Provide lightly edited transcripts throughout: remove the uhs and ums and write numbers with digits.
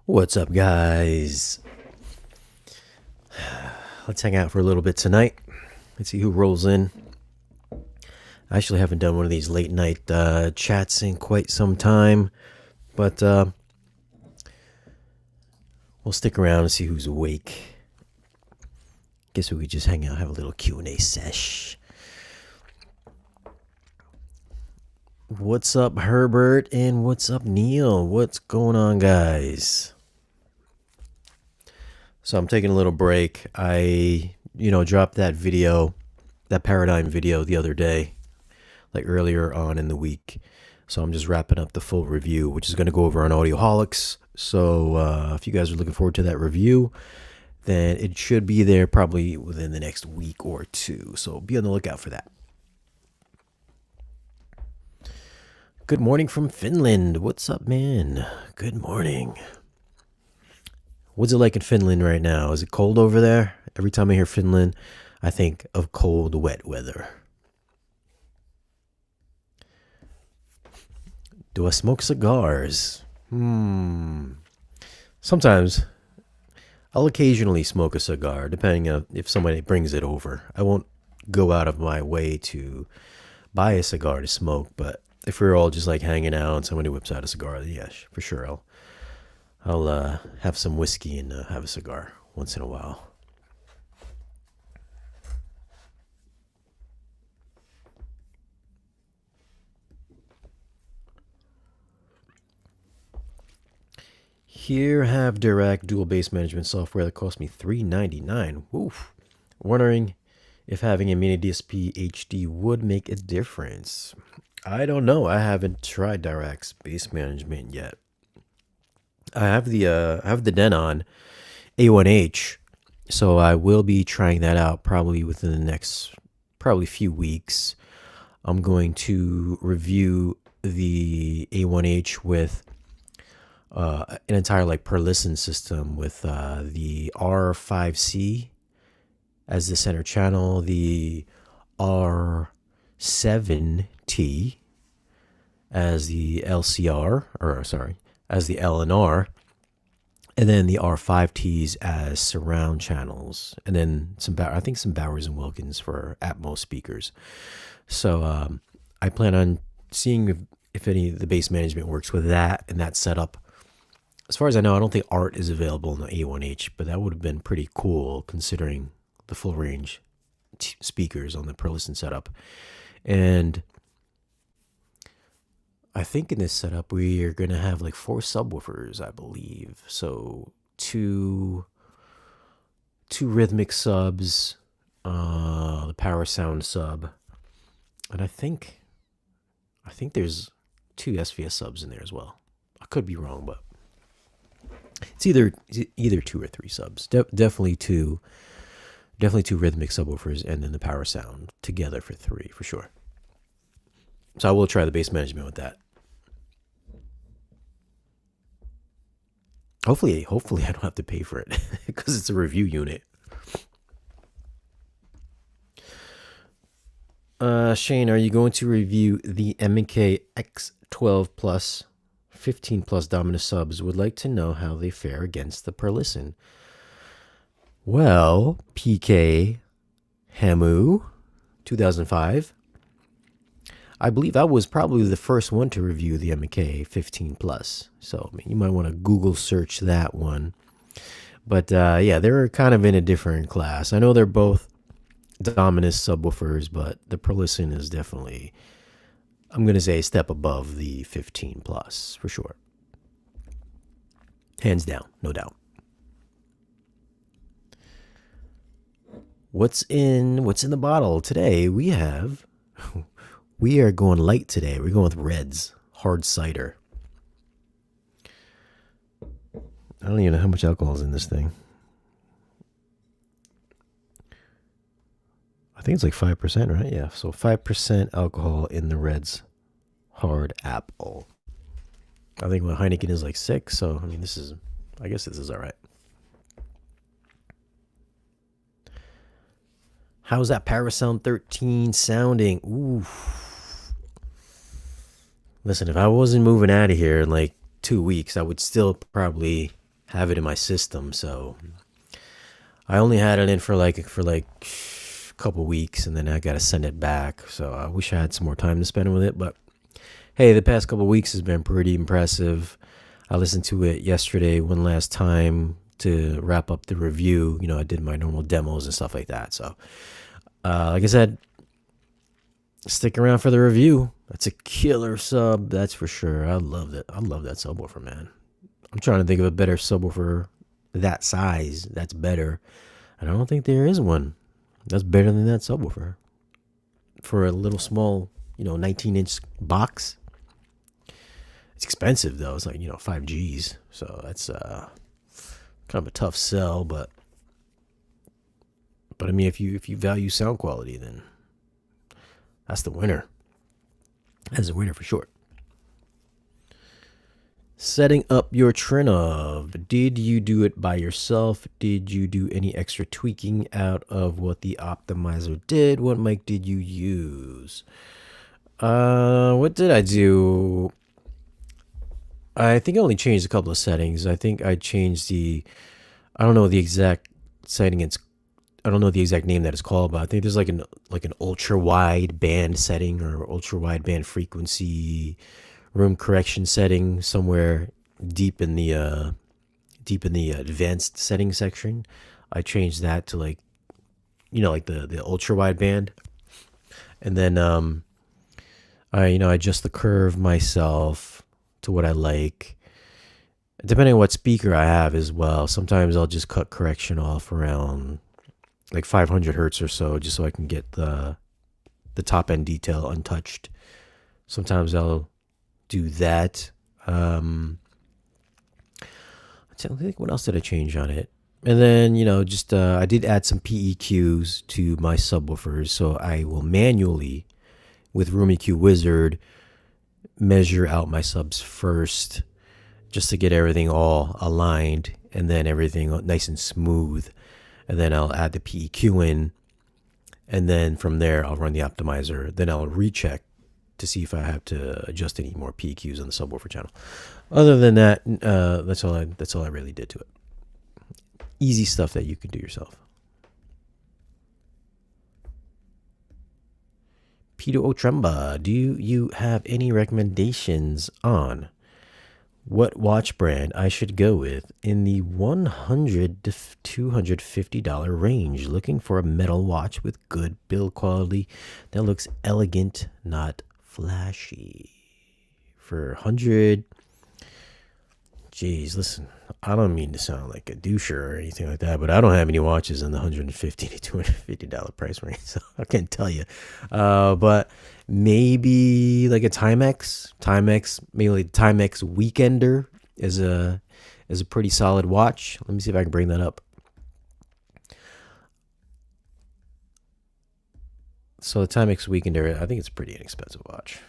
What's up, guys? Let's hang out for a little bit tonight. Let's see who rolls in. I actually haven't done one of these late night chats in quite some time, but we'll stick around and see who's awake. Guess we could just hang out, have a little Q&A sesh. What's up, Herbert? And what's up, Neil? What's going on, guys? So I'm taking a little break. I, dropped that video, that paradigm video the other day, like earlier on in the week. So I'm just wrapping up the full review, which is going to go over on Audioholics. So if you guys are looking forward to that review, then it should be there probably within the next week or two. So be on the lookout for that. Good morning from Finland. What's up, man? Good morning. What's it like in Finland right now? Is it cold over there? Every time I hear Finland, I think of cold, wet weather. Do I smoke cigars? Sometimes. I'll occasionally smoke a cigar, depending on if somebody brings it over. I won't go out of my way to buy a cigar to smoke, but if we're all just like hanging out and somebody whips out a cigar, then yes, for sure I'll have some whiskey and have a cigar once in a while. Here have Dirac dual bass management software that cost me $3.99. Woof. Wondering if having a mini DSP HD would make a difference. I don't know. I haven't tried Dirac's bass management yet. I have the Denon A1H, so I will be trying that out probably within the next few weeks. I'm going to review the A1H with an entire like per listen system with the R5C as the center channel, the R7T as the LCR, as the L and R, and then the R5Ts as surround channels, and then some Bowers and Wilkins for Atmos speakers. So I plan on seeing if any of the bass management works with that and that setup. As far as I know, I don't think Art is available in the A1H, but that would have been pretty cool considering the full range speakers on the per listen setup. And I think in this setup we are going to have like 4 subwoofers, I believe. So two rhythmic subs, the power sound sub, and I think there's 2 SVS subs in there as well. I could be wrong, but it's either 2 or 3 subs. Definitely two rhythmic subwoofers, and then the power sound together for 3 for sure. So I will try the bass management with that. Hopefully I don't have to pay for it because it's a review unit. Shane, are you going to review the M&K X12 Plus 15 Plus Dominus subs? Would like to know how they fare against the per listen. Well, PK Hamu 2005. I believe I was probably the first one to review the M&K 15 Plus. So I mean, you might want to Google search that one. But yeah, they're kind of in a different class. I know they're both Dominus subwoofers, but the per listen is definitely, I'm going to say, a step above the 15 Plus for sure. Hands down, no doubt. What's in the bottle today? We are going light today. We're going with Reds hard cider. I don't even know how much alcohol is in this thing. I think it's like 5%, right? Yeah, so 5% alcohol in the Reds hard apple. I think my Heineken is like 6, so I mean I guess this is all right. How's that Parasound 13 sounding? Ooh. Listen, if I wasn't moving out of here in like 2 weeks, I would still probably have it in my system. So I only had it in for like a couple weeks, and then I got to send it back. So I wish I had some more time to spend with it. But hey, the past couple weeks has been pretty impressive. I listened to it yesterday one last time to wrap up the review. You know, I did my normal demos and stuff like that. So, like I said, stick around for the review. That's a killer sub, that's for sure. I love it. I love that subwoofer, man. I'm trying to think of a better subwoofer that size that's better. And I don't think there is one that's better than that subwoofer. For a little small, 19-inch box. It's expensive, though. It's like, 5 G's. So that's kind of a tough sell, but I mean, if you value sound quality, then that's the winner. That's the winner for sure. Setting up your Trinov. Did you do it by yourself? Did you do any extra tweaking out of what the optimizer did? What mic did you use? What did I do? I think I only changed a couple of settings. I think I changed I don't know the exact setting. I don't know the exact name that it's called, but I think there's like an ultra wide band setting or ultra wide band frequency room correction setting somewhere deep in the advanced setting section. I changed that to like the ultra wide band, and then I adjust the curve myself to what I like, depending on what speaker I have as well. Sometimes I'll just cut correction off around like 500 hertz or so, just so I can get the top end detail untouched. Sometimes I'll do that. I think, what else did I change on it? And then, I did add some PEQs to my subwoofers, so I will manually, with Room EQ Wizard, measure out my subs first, just to get everything all aligned, and then everything nice and smooth. And then I'll add the PEQ in, and then from there I'll run the optimizer. Then I'll recheck to see if I have to adjust any more PEQs on the subwoofer channel. Other than that, that's all I really did to it. Easy stuff that you can do yourself. Peter Otremba, do you have any recommendations on what watch brand I should go with in the $100 to $250 range? Looking for a metal watch with good build quality that looks elegant, not flashy. For 100, geez, listen, I don't mean to sound like a doucher or anything like that, but I don't have any watches in the $150 to $250 price range, so I can't tell you. But maybe like a Timex, maybe like Timex Weekender is a pretty solid watch. Let me see if I can bring that up. So the Timex Weekender, I think it's a pretty inexpensive watch.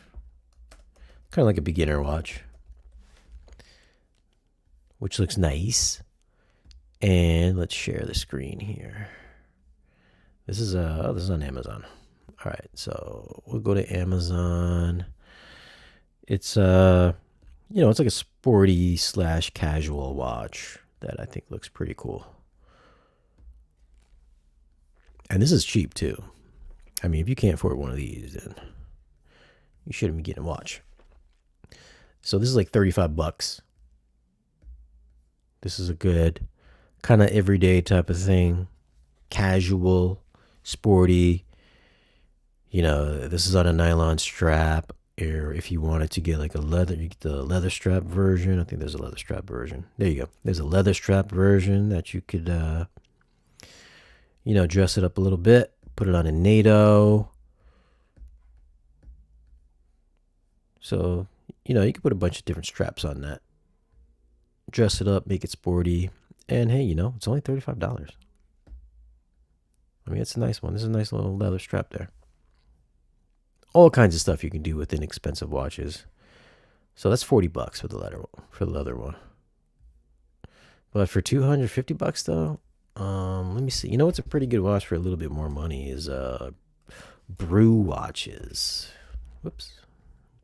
Kind of like a beginner watch, which looks nice. And let's share the screen here. This is on Amazon. All right, so we'll go to Amazon. It's it's like a sporty / casual watch that I think looks pretty cool. And this is cheap too. I mean, if you can't afford one of these, then you shouldn't be getting a watch. So this is like $35. This is a good kind of everyday type of thing. Casual, sporty. This is on a nylon strap. Or if you wanted to get like a leather, you get the leather strap version. I think there's a leather strap version. There you go. There's a leather strap version that you could, dress it up a little bit. Put it on a NATO. So, you can put a bunch of different straps on that. Dress it up, make it sporty. And hey, it's only $35. I mean, it's a nice one. This is a nice little leather strap there. All kinds of stuff you can do with inexpensive watches. So that's $40 for the leather one. But for $250 though, let me see. What's a pretty good watch for a little bit more money is Brew watches. Whoops.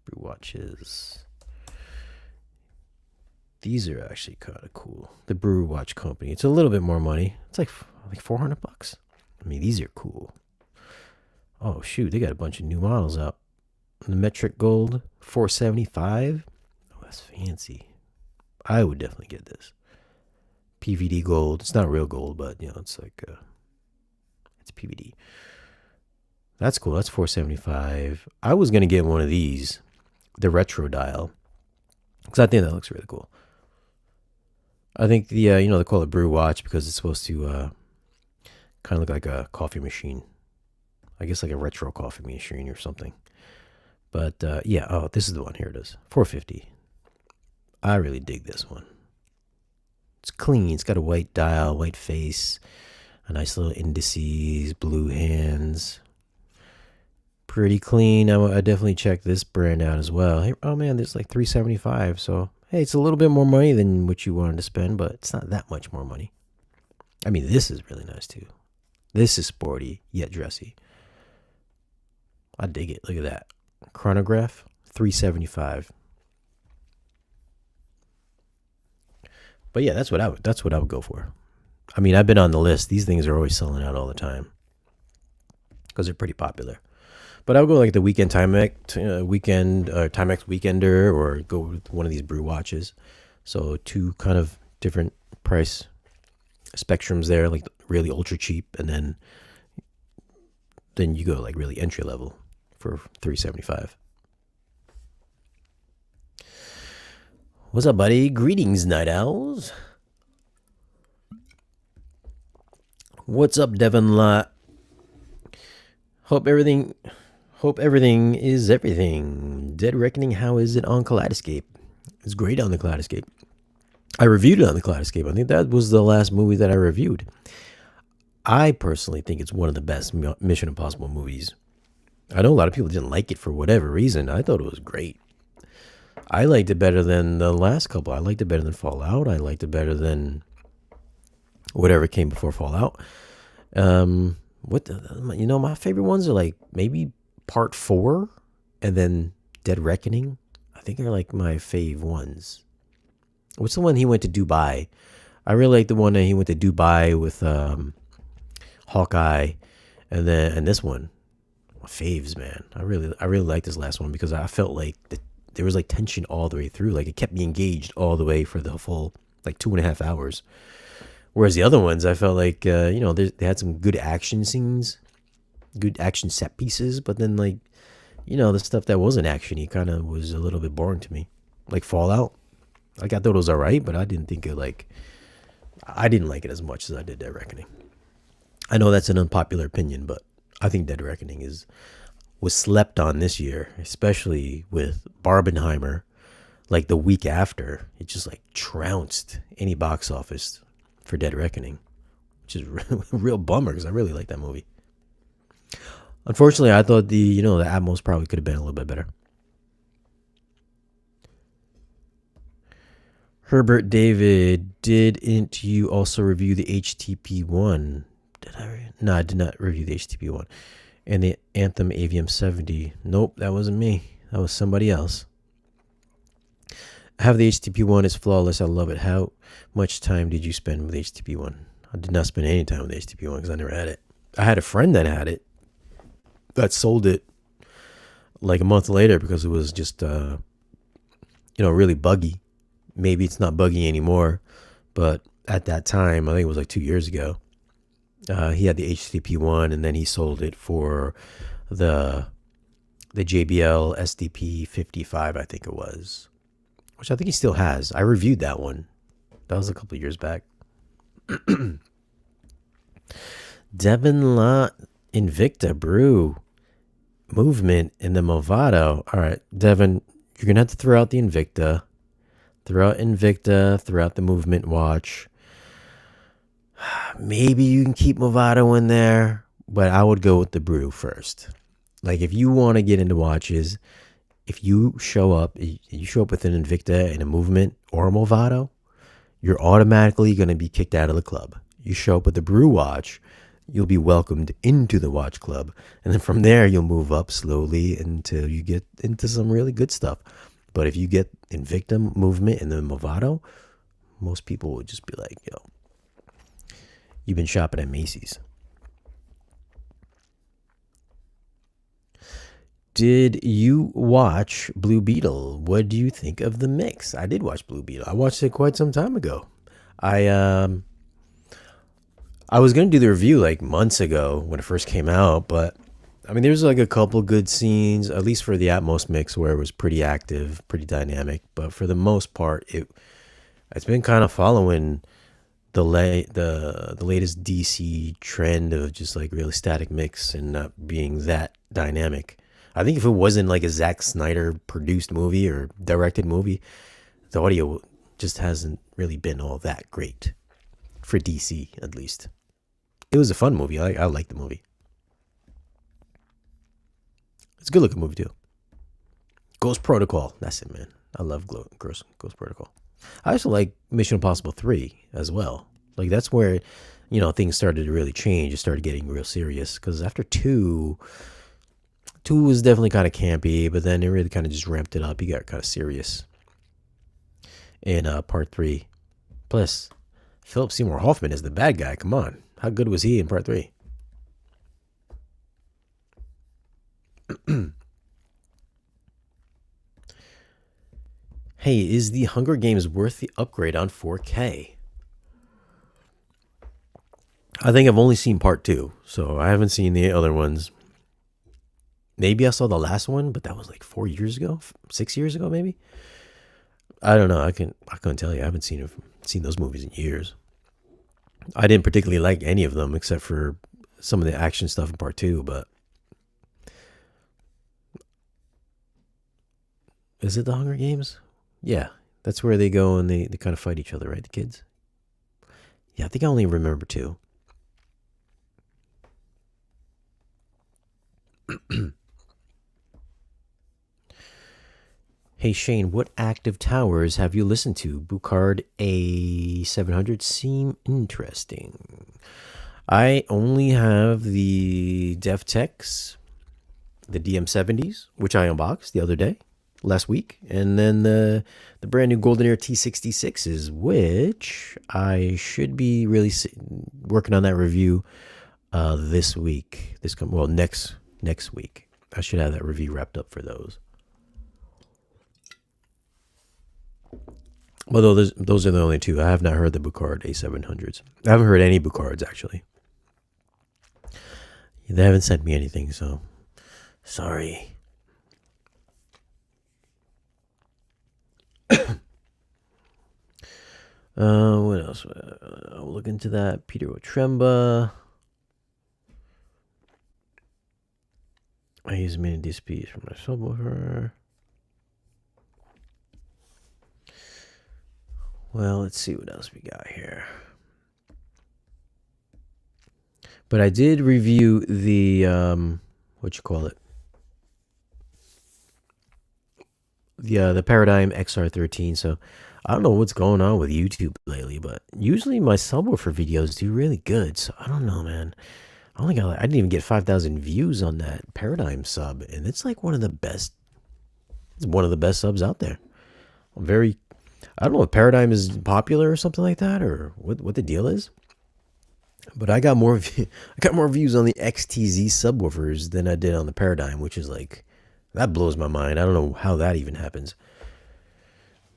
Brew watches. These are actually kind of cool. The Brew Watch Company. It's a little bit more money. It's like $400. I mean, these are cool. Oh shoot, they got a bunch of new models out. The Metric Gold, $475. Oh, that's fancy. I would definitely get this. PVD gold. It's not real gold, but it's like it's PVD. That's cool. That's $475. I was gonna get one of these, the retro dial, because I think that looks really cool. I think they call it Brew Watch because it's supposed to kind of look like a coffee machine. I guess like a retro coffee machine or something. But this is the one. Here it is. $450. I really dig this one. It's clean. It's got a white dial, white face, a nice little indices, blue hands. Pretty clean. I definitely check this brand out as well. Hey, oh man, there's like $375. So hey, it's a little bit more money than what you wanted to spend, but it's not that much more money. I mean, this is really nice too. This is sporty yet dressy. I dig it. Look at that. Chronograph, $375. But yeah, that's what I would go for. I mean, I've been on the list. These things are always selling out all the time because they're pretty popular. But I would go like the weekend Timex Timex Weekender, or go with one of these Brew watches. So two kind of different price spectrums there, like really ultra cheap, and then you go like really entry level for $375. What's up, buddy? Greetings, night owls. What's up, Devin Lot? Hope everything is everything. Dead Reckoning, how is it on Kaleidoscape? It's great on the Kaleidoscape. I reviewed it on the Kaleidoscape. I think that was the last movie that I reviewed. I personally think it's one of the best Mission Impossible movies. I know a lot of people didn't like it for whatever reason. I thought it was great. I liked it better than the last couple. I liked it better than Fallout. I liked it better than whatever came before Fallout. My favorite ones are like maybe Part 4 and then Dead Reckoning. I think are like my fave ones. What's the one he went to Dubai? I really like the one that he went to Dubai with Hawkeye, and this one, my faves, man. I really like this last one because I felt like there was like tension all the way through. Like it kept me engaged all the way for the full like 2.5 hours. Whereas the other ones, I felt like they had some good action scenes, good action set pieces, but then like the stuff that wasn't actiony kind of was a little bit boring to me. Like Fallout, like I thought it was alright, but I didn't think I didn't like it as much as I did Dead Reckoning. I know that's an unpopular opinion, but I think Dead Reckoning was slept on this year, especially with Barbenheimer. Like the week after, it just like trounced any box office for Dead Reckoning, which is a real bummer because I really like that movie. Unfortunately, I thought the Atmos probably could have been a little bit better. Herbert David, didn't you also review the HTP one? No, I did not review the HTP one. And the Anthem AVM 70. Nope, that wasn't me. That was somebody else. I have the HTP one. It's flawless. I love it. How much time did you spend with the HTP one? I did not spend any time with the HTP one because I never had it. I had a friend that had it, that sold it like a month later because it was just, really buggy. Maybe it's not buggy anymore, but at that time, I think it was like 2 years ago, he had the HTP one, and then he sold it for the JBL SDP 55, I think it was, which I think he still has. I reviewed that one. That was a couple of years back. Devin Lott, Invicta Brew movement in the Movado. All right, Devin, you're gonna have to throw out the Invicta. Throw out Invicta, throw out the movement watch. Maybe you can keep Movado in there, but I would go with the Brew first. Like if you want to get into watches, if you show up with an Invicta and a movement or a Movado, you're automatically going to be kicked out of the club. You show up with the Brew watch, you'll be welcomed into the watch club. And then from there, you'll move up slowly until you get into some really good stuff. But if you get Invicta movement and the Movado, most people would just be like, yo, you've been shopping at Macy's. Did you watch Blue Beetle? What do you think of the mix? I did watch Blue Beetle. I watched it quite some time ago. I I was gonna do the review like months ago when it first came out, but I mean, there's like a couple good scenes, at least for the Atmos mix, where it was pretty active, pretty dynamic. But for the most part, it's been kind of following the latest DC trend of just like really static mix and not being that dynamic. I think if it wasn't like a Zack Snyder produced movie or directed movie, the audio just hasn't really been all that great for DC, at least. It was a fun movie. I like the movie. It's a good looking movie too. Ghost Protocol. That's it, man. I love Ghost Protocol. I also like Mission Impossible 3 as well. Like that's where, things started to really change. It started getting real serious because after 2 was definitely kind of campy, but then it really kind of just ramped it up. You got kind of serious in part 3. Plus, Philip Seymour Hoffman is the bad guy. Come on. How good was he in part 3? Hey, is the Hunger Games worth the upgrade on 4K? I think I've only seen part 2, so I haven't seen the other ones. Maybe I saw the last one, but that was like 4 years ago, 6 years ago, maybe. I don't know. I couldn't tell you. I haven't seen those movies in years. I didn't particularly like any of them except for some of the action stuff in part 2. But is it the Hunger Games? Yeah, that's where they go and they kind of fight each other, right? The kids. Yeah, I think I only remember 2. Hey Shane, what active towers have you listened to? Bucard A700 seem interesting. I only have the DevTechs, the DM70s, which I unboxed the other day, last week, and then the brand new Golden Air T66s, which I should be really working on that review this week. Next week. I should have that review wrapped up for those. Although those are the only 2. I have not heard the Bucard A700s. I haven't heard any Bucards, actually. They haven't sent me anything, so sorry. What else? I'll look into that. Peter Otremba. I use mini DSPs for my subwoofer. Well, let's see what else we got here. But I did review the the Paradigm XR13. So I don't know what's going on with YouTube lately, but usually my subwoofer videos do really good. So I don't know, man. I didn't even get 5,000 views on that Paradigm sub, and it's like one of the best. It's one of the best subs out there. I don't know if Paradigm is popular or something like that, or what the deal is. But I got more views on the XTZ subwoofers than I did on the Paradigm, which is like, that blows my mind. I don't know how that even happens.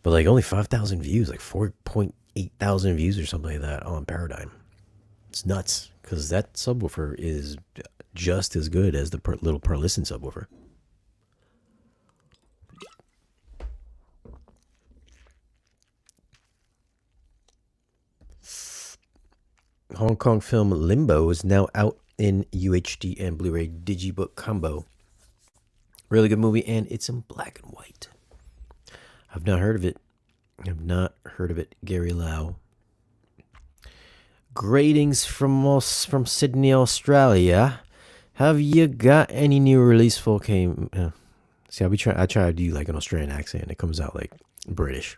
But like only 5,000 views, like 4.8 thousand views or something like that on Paradigm. It's nuts because that subwoofer is just as good as the little Per-Listen subwoofer. Hong Kong film Limbo is now out in UHD and Blu-ray Digibook combo. Really good movie, and it's in black and white. I've not heard of it. Gary Lau. Greetings from Sydney, Australia. Have you got any new release 4K? See, I try to do like an Australian accent. It comes out like British.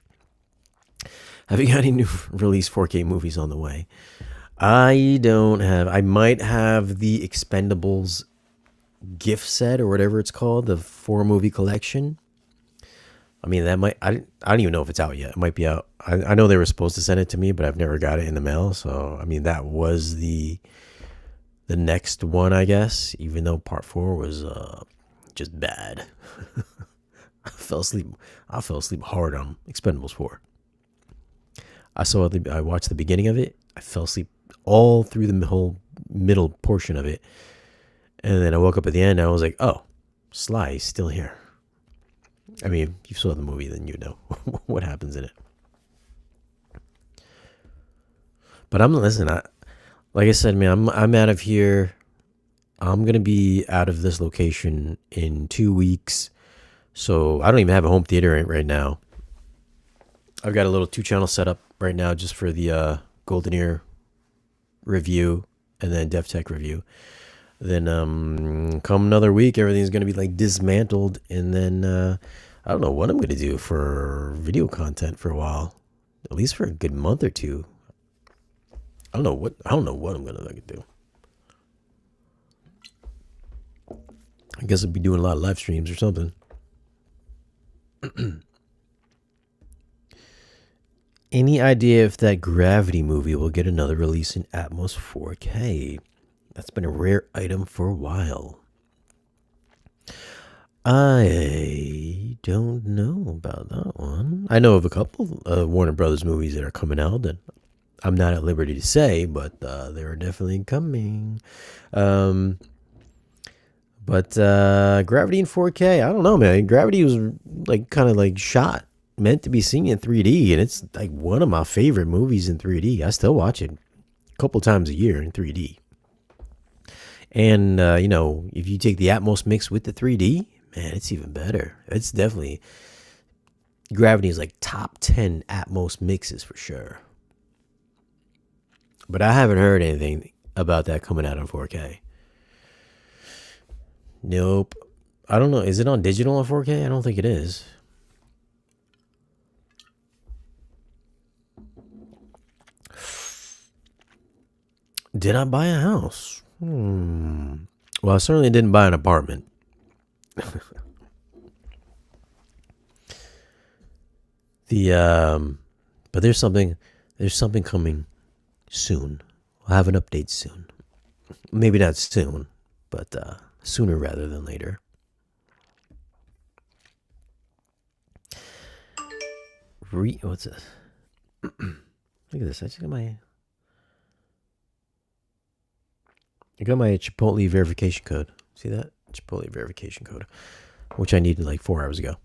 Have you got any new release 4K movies on the way? I don't have. I might have the Expendables gift set or whatever it's called, the 4-movie collection. I mean, that might, I don't even know if it's out yet. It might be out. I know they were supposed to send it to me, but I've never got it in the mail. So, I mean, that was the next one, I guess, even though part four was just bad. I fell asleep. I fell asleep hard on Expendables 4. I watched the beginning of it. I fell asleep all through the whole middle portion of it. And then I woke up at the end and I was like, oh, Sly is still here. I mean, if you saw the movie, then you know what happens in it. But like I said, man, I'm out of here. I'm gonna be out of this location in 2 weeks, so I don't even have a home theater right now. I've got a little 2-channel setup right now just for the Golden Ear review and then DevTech review. Then come another week, everything's gonna be like dismantled, and then I don't know what I'm gonna do for video content for a while, at least for a good month or two. I don't know what I'm gonna do. I guess I'll be doing a lot of live streams or something. Any idea if that Gravity movie will get another release in Atmos 4K? That's been a rare item for a while. I don't know about that one. I know of a couple Warner Brothers movies that are coming out that I'm not at liberty to say, but they're definitely coming. But Gravity in 4K, I don't know, man. Gravity was like kind of like shot, meant to be seen in 3D, and it's like one of my favorite movies in 3D. I still watch it a couple times a year in 3D. And if you take the Atmos mix with the 3D, man, it's even better. It's definitely, Gravity is like top 10 Atmos mixes for sure. But I haven't heard anything about that coming out on 4K. Nope. I don't know. Is it on digital on 4K? I don't think it is. Did I buy a house? Well, I certainly didn't buy an apartment. But there's something coming soon. I'll have an update soon. Maybe not soon, but sooner rather than later. What's this? Look at this. I got my Chipotle verification code. See that? Chipotle verification code, which I needed like 4 hours ago.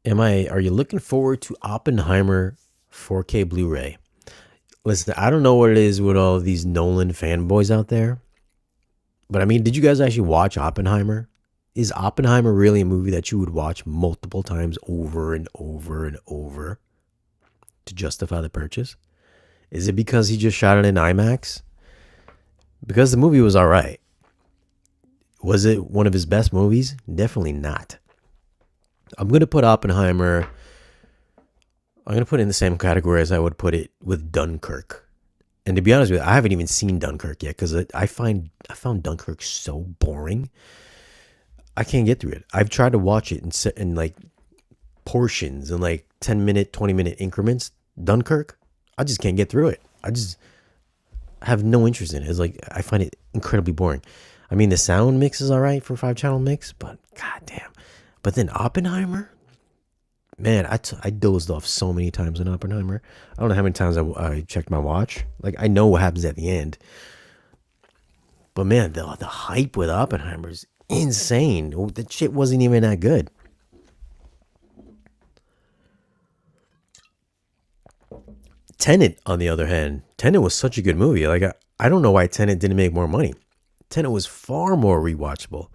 Are you looking forward to Oppenheimer 4K Blu-ray? Listen, I don't know what it is with all of these Nolan fanboys out there, but I mean, did you guys actually watch Oppenheimer? Is Oppenheimer really a movie that you would watch multiple times over and over and over to justify the purchase? Is it because he just shot it in IMAX? Because the movie was all right. Was it one of his best movies? Definitely not. I'm going to put Oppenheimer, I'm going to put it in the same category as I would put it with Dunkirk. And to be honest with you, I haven't even seen Dunkirk yet because I found Dunkirk so boring. I can't get through it. I've tried to watch it in like portions in like 10-minute, 20-minute increments. Dunkirk, I just can't get through it. I just have no interest in it. It's like, I find it incredibly boring. I mean, the sound mix is all right for a 5-channel mix, but goddamn. But then Oppenheimer, man, I dozed off so many times in Oppenheimer. I don't know how many times I checked my watch. Like, I know what happens at the end. But man, the hype with Oppenheimer is insane. The shit wasn't even that good. Tenet, on the other hand, Tenet was such a good movie. Like, I don't know why Tenet didn't make more money. Tenet was far more rewatchable.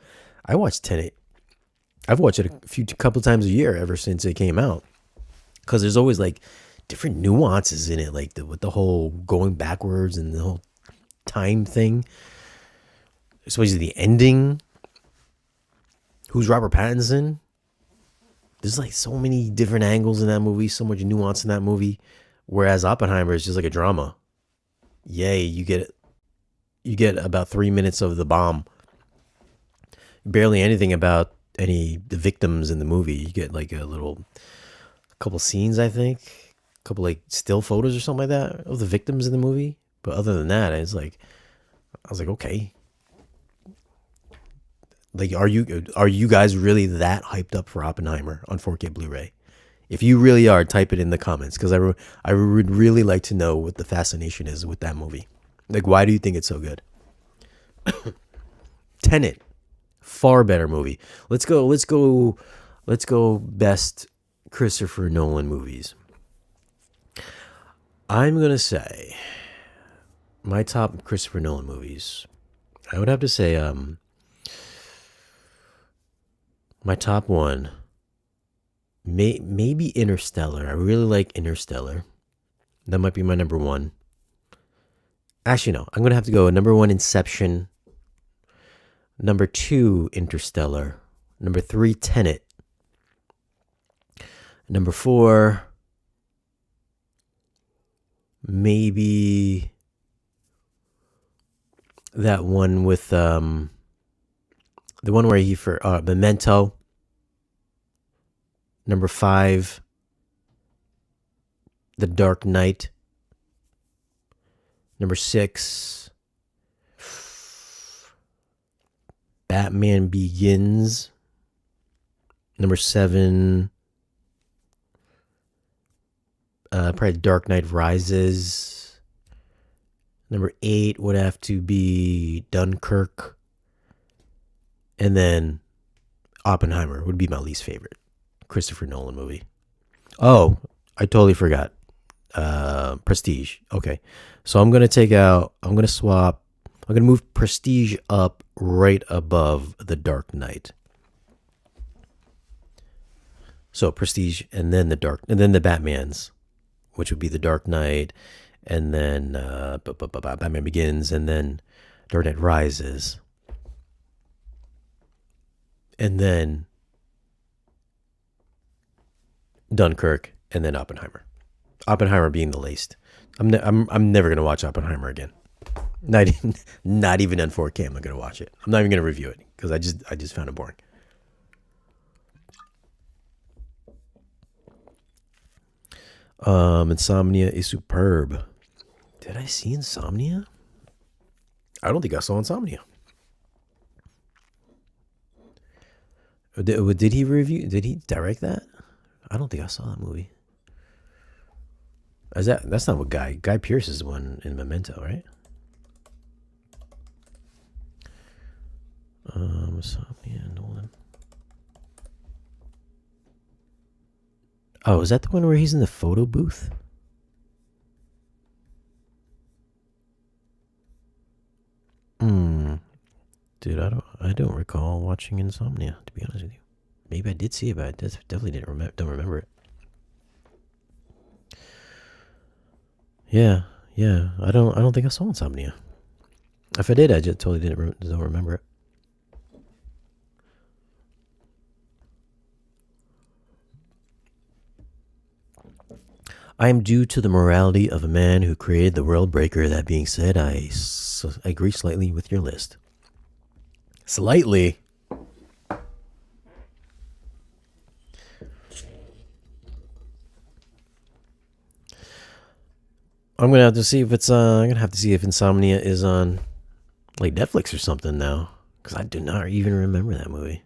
I watched Tenet. I've watched it a couple times a year ever since it came out. Because there's always like different nuances in it, like with the whole going backwards and the whole time thing. Especially the ending. Who's Robert Pattinson? There's like so many different angles in that movie, so much nuance in that movie. Whereas Oppenheimer is just like a drama. Yay, you get about 3 minutes of the bomb. barely anything about any the victims in the movie. You get like a couple scenes, I think, a couple like still photos or something like that of the victims in the movie. But other than that, it's like I was like, okay, like are you guys really that hyped up for Oppenheimer on 4K Blu-ray? If you really are, type it in the comments because I would really like to know what the fascination is with that movie. Like, why do you think it's so good? Tenet, far better movie. Let's go. Best Christopher Nolan movies. I'm gonna say my top Christopher Nolan movies. I would have to say my top one. Maybe Interstellar. I really like Interstellar. That might be my number one. Actually, no. I'm gonna have to go number one, Inception. Number two, Interstellar. Number three, Tenet. Number four, maybe that one with the one where he for Memento. Number five, The Dark Knight. Number six, Batman Begins. Number seven, probably Dark Knight Rises. Number eight would have to be Dunkirk. And then Oppenheimer would be my least favorite Christopher Nolan movie. Oh, I totally forgot. Prestige. Okay. So I'm going to swap. I'm going to move Prestige up right above The Dark Knight. So Prestige and then the Batmans, which would be The Dark Knight and then Batman Begins and then Dark Knight Rises. And then Dunkirk, and then Oppenheimer. Oppenheimer being the least. I'm never gonna watch Oppenheimer again. Not even on 4K. I'm not gonna watch it. I'm not even gonna review it because I just found it boring. Insomnia is superb. Did I see Insomnia? I don't think I saw Insomnia. Did he review? Did he direct that? I don't think I saw that movie. That's not what Guy Pearce is the one in Memento, right? Insomnia, Nolan. Oh, is that the one where he's in the photo booth? Dude, I don't recall watching Insomnia, to be honest with you. Maybe I did see it, but I definitely don't remember it. Yeah. I don't think I saw Insomnia. If I did, I just totally don't remember it. I am due to the morality of a man who created the world breaker. That being said, I agree slightly with your list. Slightly. I'm gonna have to see if it's I'm gonna have to see if Insomnia is on like Netflix or something now, because I do not even remember that movie.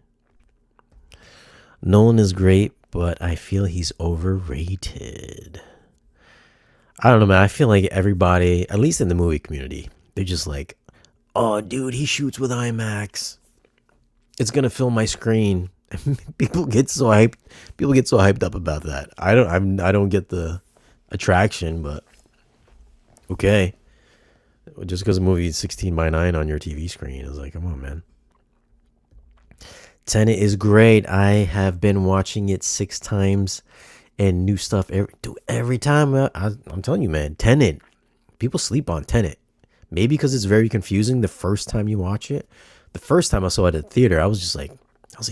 Nolan is great, but I feel he's overrated. I don't know, man. I feel like everybody, at least in the movie community, they're just like, "Oh, dude, he shoots with IMAX. It's gonna fill my screen." People get so hyped. People get so hyped up about that. I don't get the attraction, but okay. Just because the movie is 16:9 on your TV screen is like, come on, man. Tenet is great. I have been watching it 6 times and new stuff every time. I'm telling you, man, Tenet. People sleep on Tenet. Maybe because it's very confusing the first time you watch it. The first time I saw it at the theater, I was like,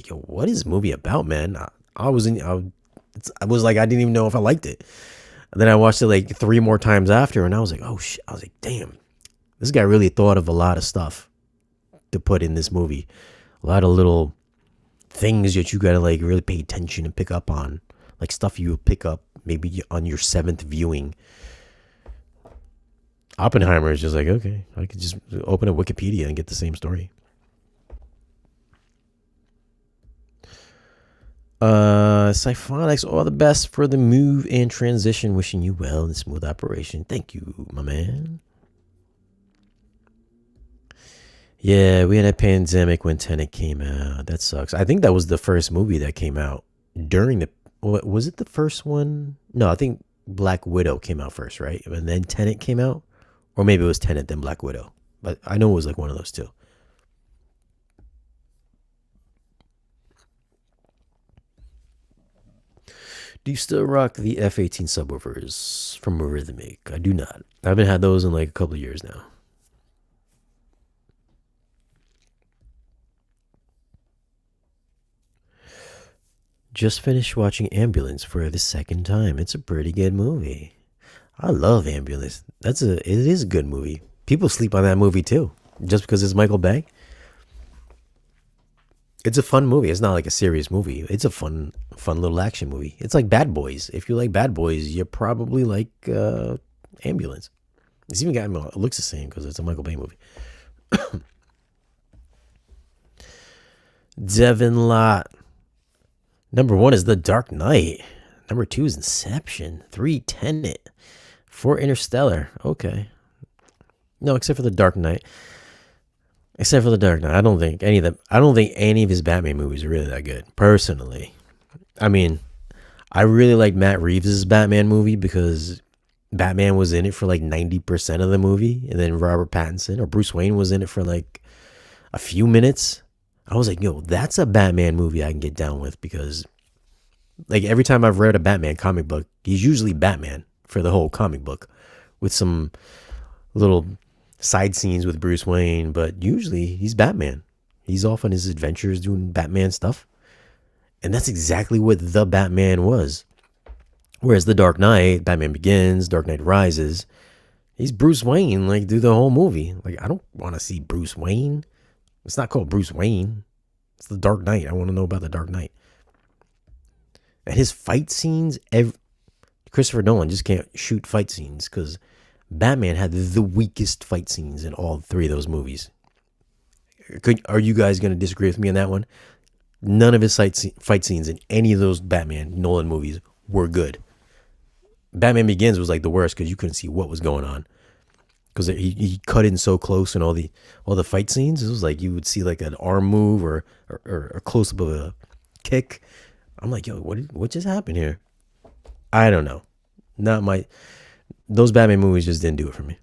yo, what is this movie about, man? I was like, I didn't even know if I liked it. And then I watched it like 3 more times after, and I was like, oh shit. I was like, damn, this guy really thought of a lot of stuff to put in this movie. A lot of little things that you gotta like really pay attention and pick up on, like stuff you pick up maybe on your seventh viewing. Oppenheimer is just like, okay, I could just open a Wikipedia and get the same story. Siphonics, all the best for the move and transition. Wishing you well and smooth operation. Thank you, my man. Yeah, we had a pandemic when Tenet came out. That sucks. I think that was the first movie that came out during the. Was it the first one? No, I think Black Widow came out first, right? And then Tenet came out, or maybe it was Tenet then Black Widow. But I know it was like one of those two. Do you still rock the F18 subwoofers from Rhythmic? I do not. I haven't had those in like a couple of years now. Just finished watching Ambulance for the second time. It's a pretty good movie. I love Ambulance. It is a good movie. People sleep on that movie too, just because it's Michael Bay. It's a fun movie. It's not like a serious movie. It's a fun little action movie. It's like Bad Boys. If you like Bad Boys, you probably like Ambulance. It's even got it looks the same because it's a Michael Bay movie. Devin Lott. Number 1 is The Dark Knight. Number 2 is Inception. 3, Tenet. 4, Interstellar. Okay. No, except for The Dark Knight. Except for The Dark Knight. I don't think any of his Batman movies are really that good, personally. I mean, I really like Matt Reeves' Batman movie because Batman was in it for like 90% of the movie, and then Robert Pattinson or Bruce Wayne was in it for like a few minutes. I was like, yo, that's a Batman movie I can get down with, because like every time I've read a Batman comic book, he's usually Batman for the whole comic book with some little side scenes with Bruce Wayne, but usually he's Batman. He's off on his adventures doing Batman stuff. And that's exactly what the Batman was. Whereas The Dark Knight, Batman Begins, Dark Knight Rises, he's Bruce Wayne like through the whole movie. Like, I don't want to see Bruce Wayne. It's not called Bruce Wayne. It's The Dark Knight. I want to know about The Dark Knight. And his fight scenes, Christopher Nolan just can't shoot fight scenes because Batman had the weakest fight scenes in all 3 of those movies. Are you guys going to disagree with me on that one? None of his fight scenes in any of those Batman Nolan movies were good. Batman Begins was like the worst because you couldn't see what was going on, because he cut in so close, and all the fight scenes, it was like you would see like an arm move or a close up of a kick. I'm like, yo, what just happened here? I don't know. Those Batman movies just didn't do it for me.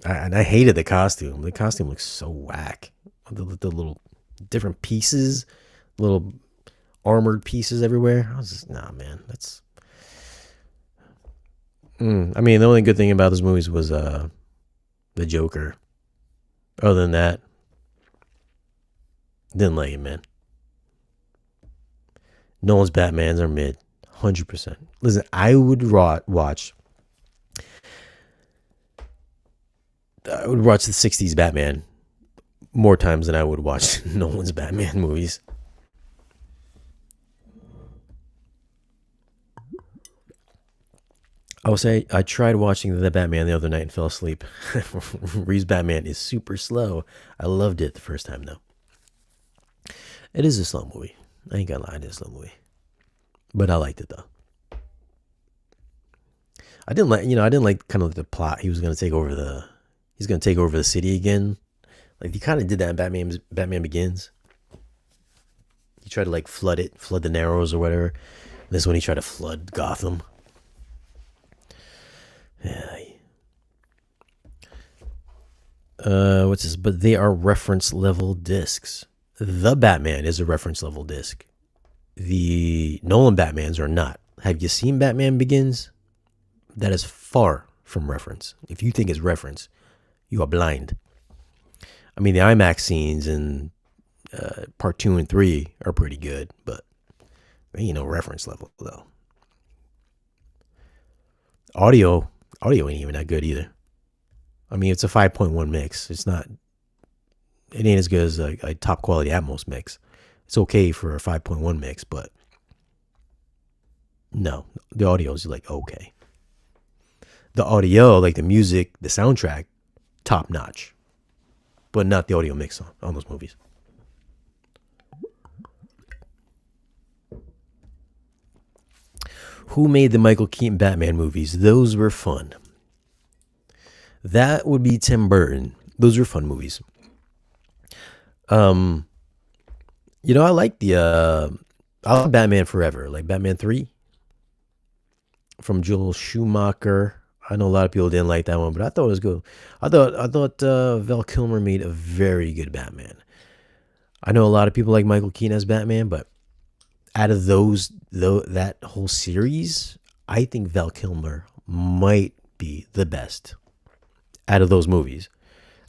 And I hated the costume. The costume looks so whack. The little different pieces, little armored pieces everywhere. I was just, nah, man. That's. I mean, the only good thing about those movies was the Joker. Other than that, didn't like it, man. Nolan's Batmans are mid, 100%. Listen, I would watch the 60s Batman more times than I would watch Nolan's Batman movies. I will say I tried watching the Batman the other night and fell asleep. Reeves' Batman is super slow. I loved it the first time though. It is a slow movie. I ain't gonna lie, it is a slow movie, but I liked it though. I didn't like kind of the plot. He's gonna take over the city again. Like he kind of did that in Batman Begins. He tried to like flood the Narrows or whatever. This one he tried to flood Gotham. Yeah. What's this? But they are reference level discs. The Batman is a reference level disc. The Nolan Batmans are not. Have you seen Batman Begins? That is far from reference. If you think it's reference, you are blind. I mean, the IMAX scenes in part 2 and 3 are pretty good, but they ain't no reference level though. Audio ain't even that good either. I mean, it's a 5.1 mix. It's not it ain't as good as a top quality Atmos mix. It's okay for a 5.1 mix, but no, the audio is like okay. The audio, like the music, the soundtrack, top notch, but not the audio mix on those movies. Who made the Michael Keaton Batman movies? Those were fun. That would be Tim Burton. Those were fun movies. Um, I like I like Batman Forever, like Batman 3 from Joel Schumacher. I know a lot of people didn't like that one, but I thought it was good. I thought Val Kilmer made a very good Batman. I know a lot of people like Michael Keaton as Batman, but out of that whole series, I think Val Kilmer might be the best out of those movies.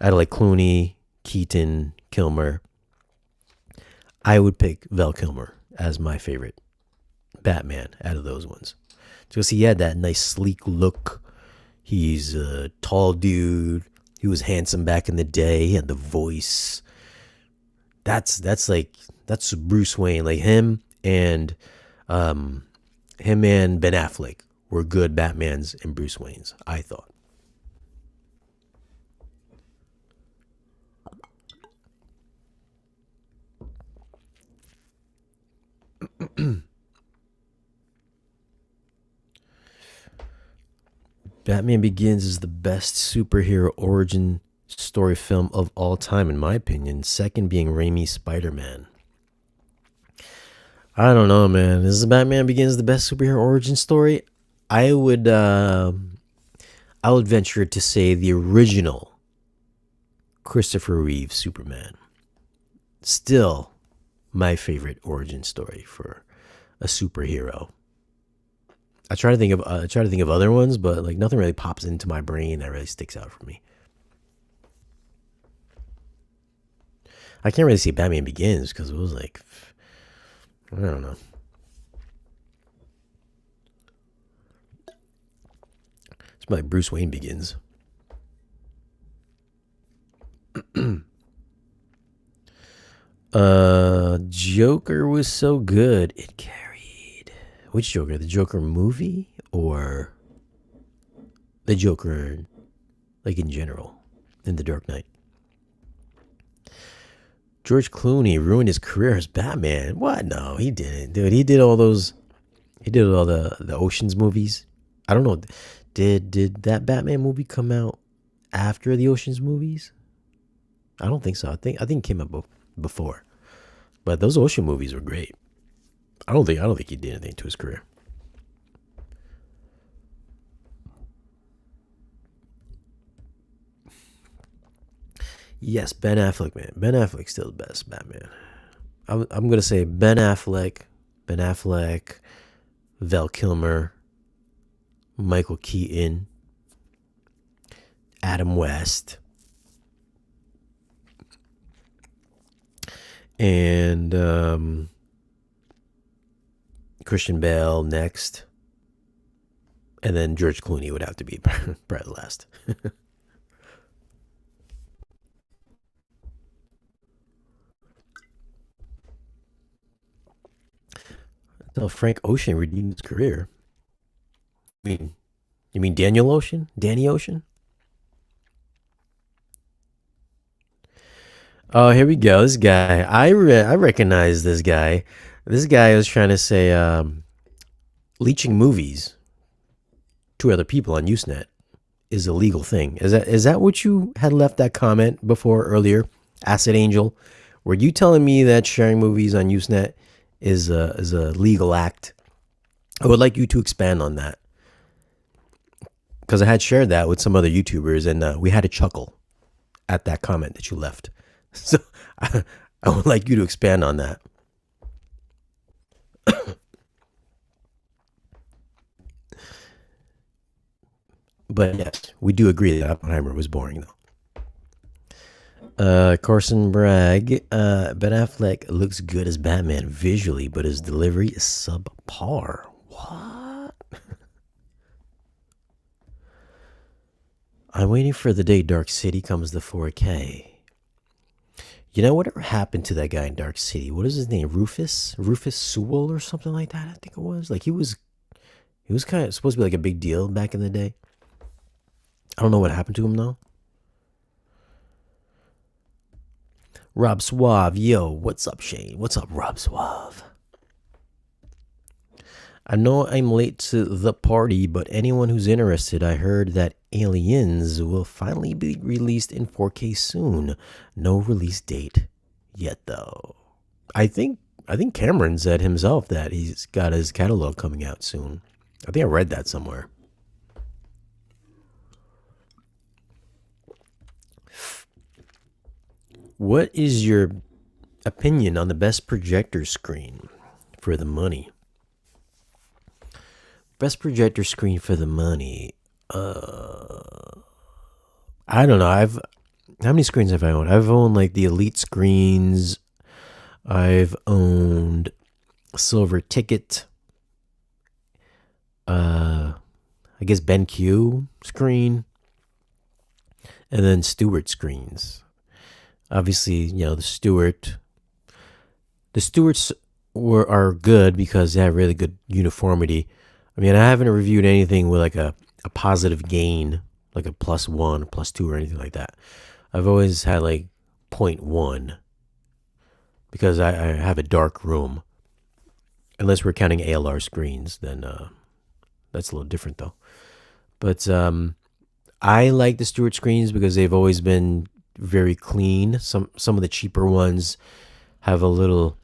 Out of like Clooney, Keaton, Kilmer, I would pick Val Kilmer as my favorite Batman out of those ones. Because he had that nice sleek look. He's a tall dude. He was handsome back in the day. He had the voice. That's Bruce Wayne. Like him and Ben Affleck were good Batmans and Bruce Waynes, I thought. Batman Begins is the best superhero origin story film of all time, in my opinion. Second being Raimi's Spider-Man. I don't know, man. Is Batman Begins the best superhero origin story? I would venture to say the original Christopher Reeve Superman. Still my favorite origin story for a superhero. I try to think of other ones, but like nothing really pops into my brain that really sticks out for me. I can't really see Batman Begins because it was like, I don't know. It's like Bruce Wayne Begins. Joker was so good it carried. Which Joker? The Joker movie or the Joker, like in general, in The Dark Knight? George Clooney ruined his career as Batman. What? No, he didn't, dude. He did all those. He did all the Ocean's movies. I don't know. Did that Batman movie come out after the Ocean's movies? I don't think so. I think it came out before. But those Ocean movies were great. I don't think he did anything to his career. Yes, Ben Affleck, man. Ben Affleck's still the best Batman. I'm gonna say Ben Affleck, Val Kilmer, Michael Keaton, Adam West, and Christian Bale next, and then George Clooney would have to be probably last. Until Frank Ocean redeemed his career. You mean Daniel Ocean? Danny Ocean? Oh, here we go. This guy, I recognize this guy. This guy was trying to say leeching movies to other people on Usenet is a legal thing. Is that what you had left that comment before earlier, Acid Angel? Were you telling me that sharing movies on Usenet is a legal act? I would like you to expand on that because I had shared that with some other YouTubers and we had a chuckle at that comment that you left. So I would like you to expand on that. But yes, we do agree that Oppenheimer was boring, though. Carson Bragg, Ben Affleck looks good as Batman visually, but his delivery is subpar. What? I'm waiting for the day Dark City comes to 4K. You know whatever happened to that guy in Dark City? What is his name? Rufus Sewell or something like that. I think it was. Like he was kind of supposed to be like a big deal back in the day. I don't know what happened to him though. Rob Suave, yo, what's up, Shane? What's up, Rob Suave? I know I'm late to the party, but anyone who's interested, I heard that Aliens will finally be released in 4K soon. No release date yet, though. I think Cameron said himself that he's got his catalog coming out soon. I think I read that somewhere. What is your opinion on the best projector screen for the money? Best projector screen for the money. I don't know. How many screens have I owned? I've owned like the Elite screens. I've owned Silver Ticket. I guess BenQ screen, and then Stewart screens. Obviously, the Stewarts are good because they have really good uniformity. I mean, I haven't reviewed anything with like a positive gain, like a +1, +2, or anything like that. I've always had like 0.1 because I have a dark room. Unless we're counting ALR screens, then that's a little different though. But I like the Stewart screens because they've always been very clean. Some of the cheaper ones have a little,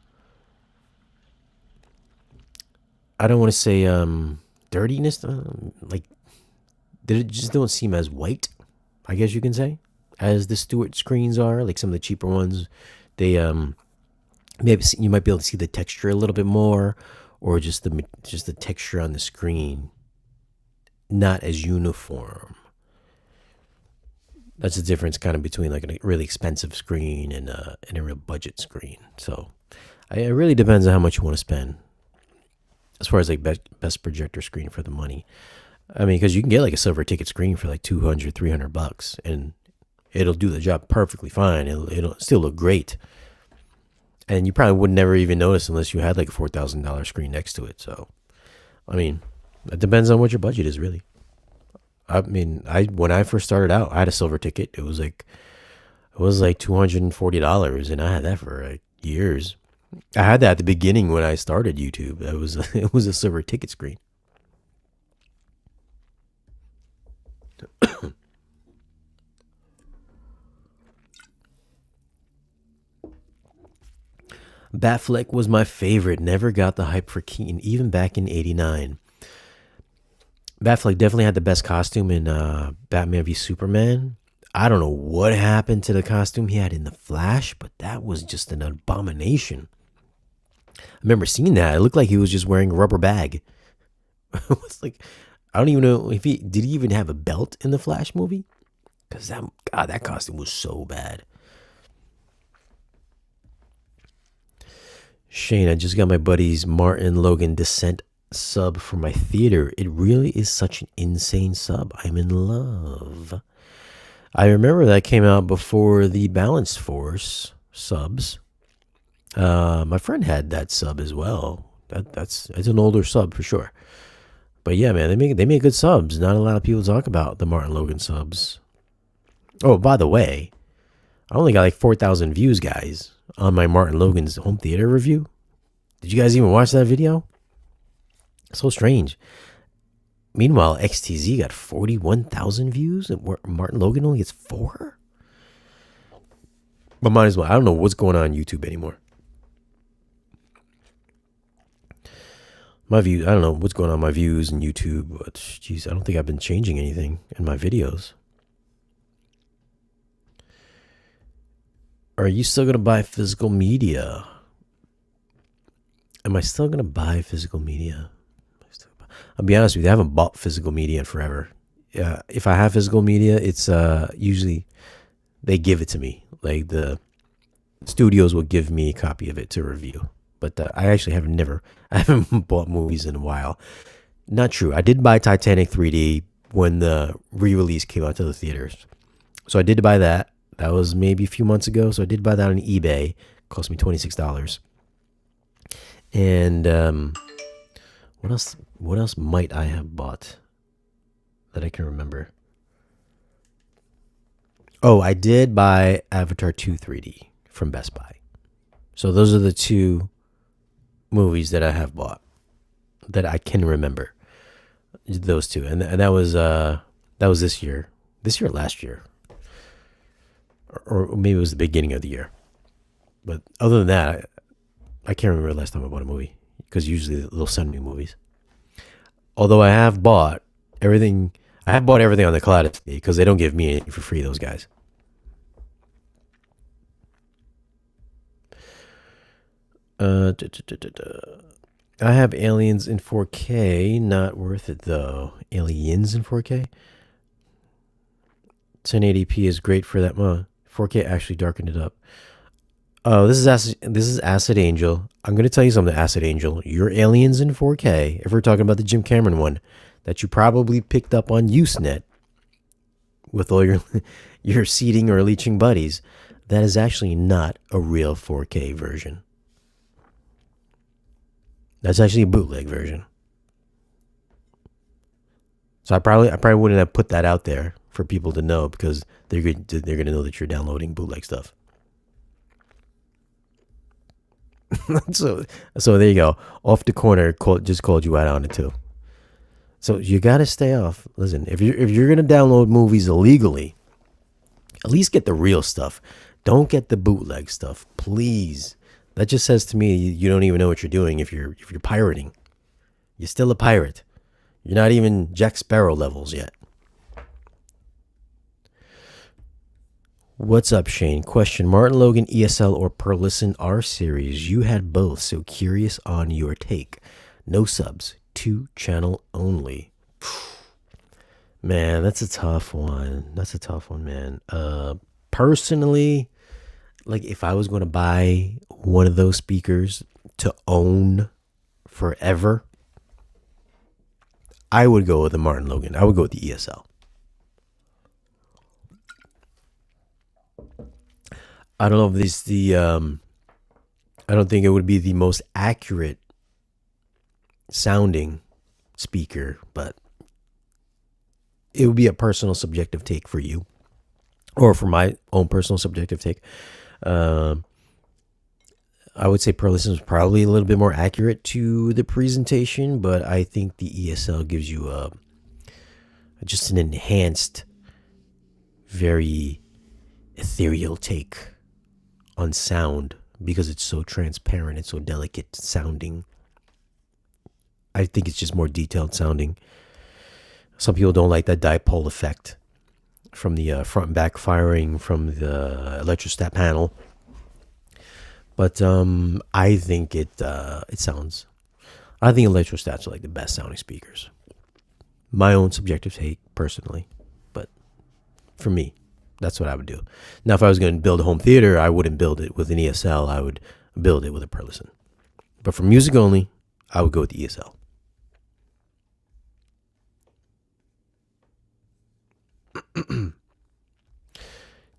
I don't want to say dirtiness, like they just don't seem as white, I guess you can say, as the Stewart screens are. Like some of the cheaper ones, they maybe you might be able to see the texture a little bit more, or just the texture on the screen not as uniform. That's the difference kind of between like a really expensive screen and a real budget screen. So it really depends on how much you want to spend as far as like best projector screen for the money. I mean, because you can get like a Silver Ticket screen for like $200, $300, and it'll do the job perfectly fine. It'll still look great, and you probably would never even notice unless you had like a $4,000 screen next to it. So, I mean, it depends on what your budget is, really. I mean, when I first started out, I had a Silver Ticket. It was like $240, and I had that for like years. I had that at the beginning when I started YouTube. It was a Silver Ticket screen. Batfleck was my favorite. Never got the hype for Keaton, even back in '89. Batfleck definitely had the best costume in Batman v Superman. I don't know what happened to the costume he had in The Flash, but that was just an abomination. I remember seeing that. It looked like he was just wearing a rubber bag. It was like, I don't even know if did he even have a belt in the Flash movie? Because that costume was so bad. Shane, I just got my buddy's Martin Logan Descent sub for my theater. It really is such an insane sub. I'm in love. I remember that came out before the Balanced Force subs. My friend had that sub as well. It's an older sub for sure. But yeah, man, they make good subs. Not a lot of people talk about the Martin Logan subs. Oh, by the way, I only got like 4,000 views, guys, on my Martin Logan's home theater review. Did you guys even watch that video? So strange. Meanwhile, XTZ got 41,000 views, and Martin Logan only gets 4. But might as well. I don't know what's going on YouTube anymore. My view, I don't know what's going on my views in YouTube, but geez, I don't think I've been changing anything in my videos. Are you still going to buy physical media? Am I still going to buy physical media? I'll be honest with you, I haven't bought physical media in forever. If I have physical media, it's usually they give it to me. Like the studios will give me a copy of it to review. But I actually I haven't bought movies in a while. Not true. I did buy Titanic 3D when the re-release came out to the theaters. So I did buy that. That was maybe a few months ago, so I did buy that on eBay. Cost me $26. And what else? What else might I have bought that I can remember? Oh, I did buy Avatar 2 3D from Best Buy. So those are the two movies that I have bought that I can remember. Those two, and that was this year, or last year, or maybe it was the beginning of the year. But other than that, I can't remember the last time I bought a movie because usually they'll send me movies. Although I have bought everything, on the cloud because they don't give me anything for free. Those guys. I have Aliens in 4K. Not worth it though. Aliens in 4K. 1080p is great for that. 4K actually darkened it up. Oh, this is Acid Angel. I'm gonna tell you something, Acid Angel. Your Aliens in 4K. If we're talking about the Jim Cameron one, that you probably picked up on Usenet with all your seeding or leeching buddies, that is actually not a real 4K version. That's actually a bootleg version. So I probably wouldn't have put that out there for people to know because they're gonna know that you're downloading bootleg stuff. so there you go. Off the corner, just called you out on it too. So you gotta stay off. Listen, if you're gonna download movies illegally, at least get the real stuff. Don't get the bootleg stuff, please. That just says to me you don't even know what you're doing if you're pirating. You're still a pirate. You're not even Jack Sparrow levels yet. What's up, Shane? Question: Martin Logan ESL or Perlison R series? You had both, so curious on your take. No subs, 2-channel only. Man, that's a tough one. Man. Personally, like if I was going to buy one of those speakers to own forever, I would go with the Martin Logan. I would go with the ESL. I don't know if this I don't think it would be the most accurate sounding speaker, but it would be a personal subjective take for you, or for my own personal subjective take. I would say Perlison is probably a little bit more accurate to the presentation, but I think the ESL gives you just an enhanced, very ethereal take on sound because it's so transparent, it's so delicate sounding. I think it's just more detailed sounding. Some people don't like that dipole effect from the front and back firing from the electrostat panel, but I think it sounds. I think electrostats are like the best sounding speakers. My own subjective take, personally, but for me, that's what I would do. Now, if I was going to build a home theater, I wouldn't build it with an ESL. I would build it with a Perlison. But for music only, I would go with the ESL.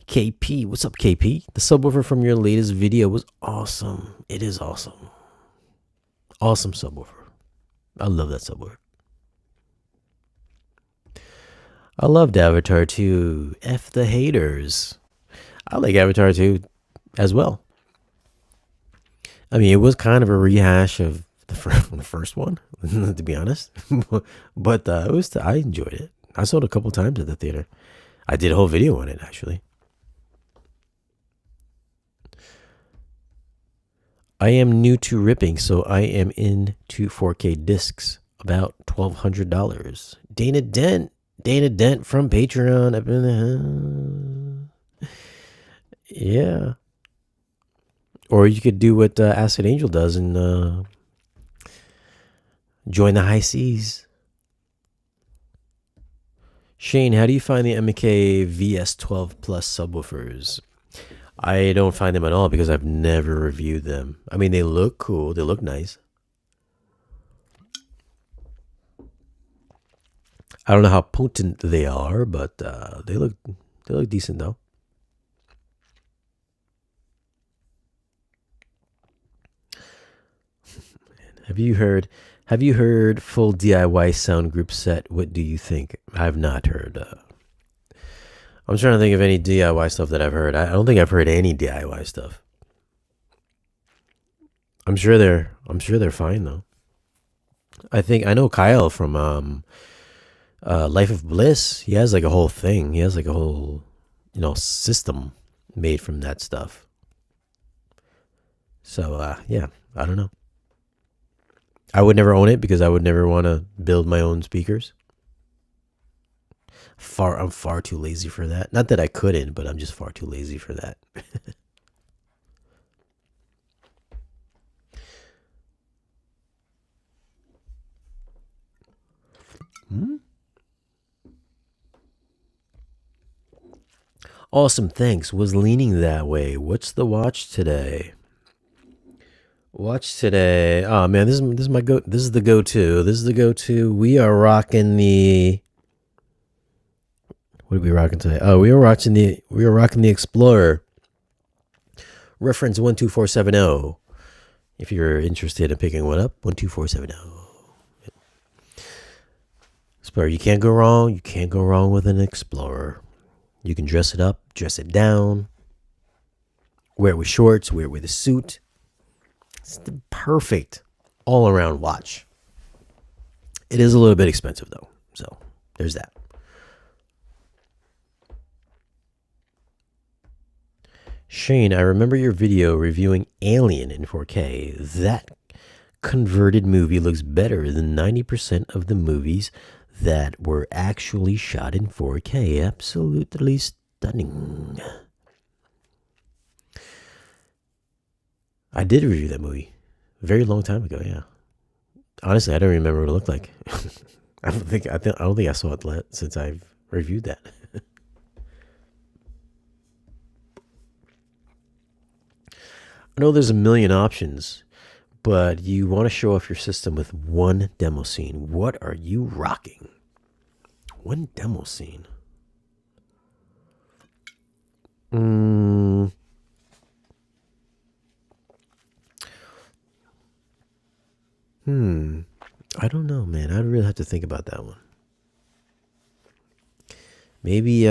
KP, what's up, KP? The subwoofer from your latest video was awesome. It is awesome. Awesome subwoofer. I love that subwoofer. I loved Avatar 2. F the haters. I like Avatar 2 as well. I mean, it was kind of a rehash of the first one, to be honest. But I enjoyed it. I saw it a couple times at the theater. I did a whole video on it, actually. I am new to ripping, so I am into 4K discs. About $1,200. Dana Dent from Patreon up in the house. Yeah. Or you could do what Acid Angel does and join the high seas. Shane, how do you find the MK VS12 Plus subwoofers? I don't find them at all because I've never reviewed them. I mean, they look cool. They look nice. I don't know how potent they are, but they look decent though. Have you heard? Have you heard full DIY sound group set? What do you think? I've not heard. I'm trying to think of any DIY stuff that I've heard. I don't think I've heard any DIY stuff. I'm sure they're fine though. I know Kyle from Life of Bliss. He has like a whole thing. He has like a whole system made from that stuff. So yeah, I don't know. I would never own it because I would never want to build my own speakers. I'm far too lazy for that. Not that I couldn't, but I'm just far too lazy for that. Awesome, thanks. Was leaning that way. What's the watch today? Watch today. Oh man, this is my go. This is the go-to. This is the go-to. We are rocking the. What are we rocking today? Oh, we are rocking the Explorer. Reference 12470. If you're interested in picking one up, 12470. Explorer. You can't go wrong. You can't go wrong with an Explorer. You can dress it up, dress it down, wear it with shorts, wear it with a suit. It's the perfect all-around watch. It is a little bit expensive though, so there's that. Shane, I remember your video reviewing Alien in 4K. That converted movie looks better than 90% of the movies that were actually shot in 4K. Absolutely stunning. I did review that movie a very long time ago. Yeah, honestly, I don't remember what it looked like. I don't think I saw it since I've reviewed that. I know there's a million options, but you want to show off your system with one demo scene. What are you rocking? One demo scene. I don't know, man. I'd really have to think about that one. Maybe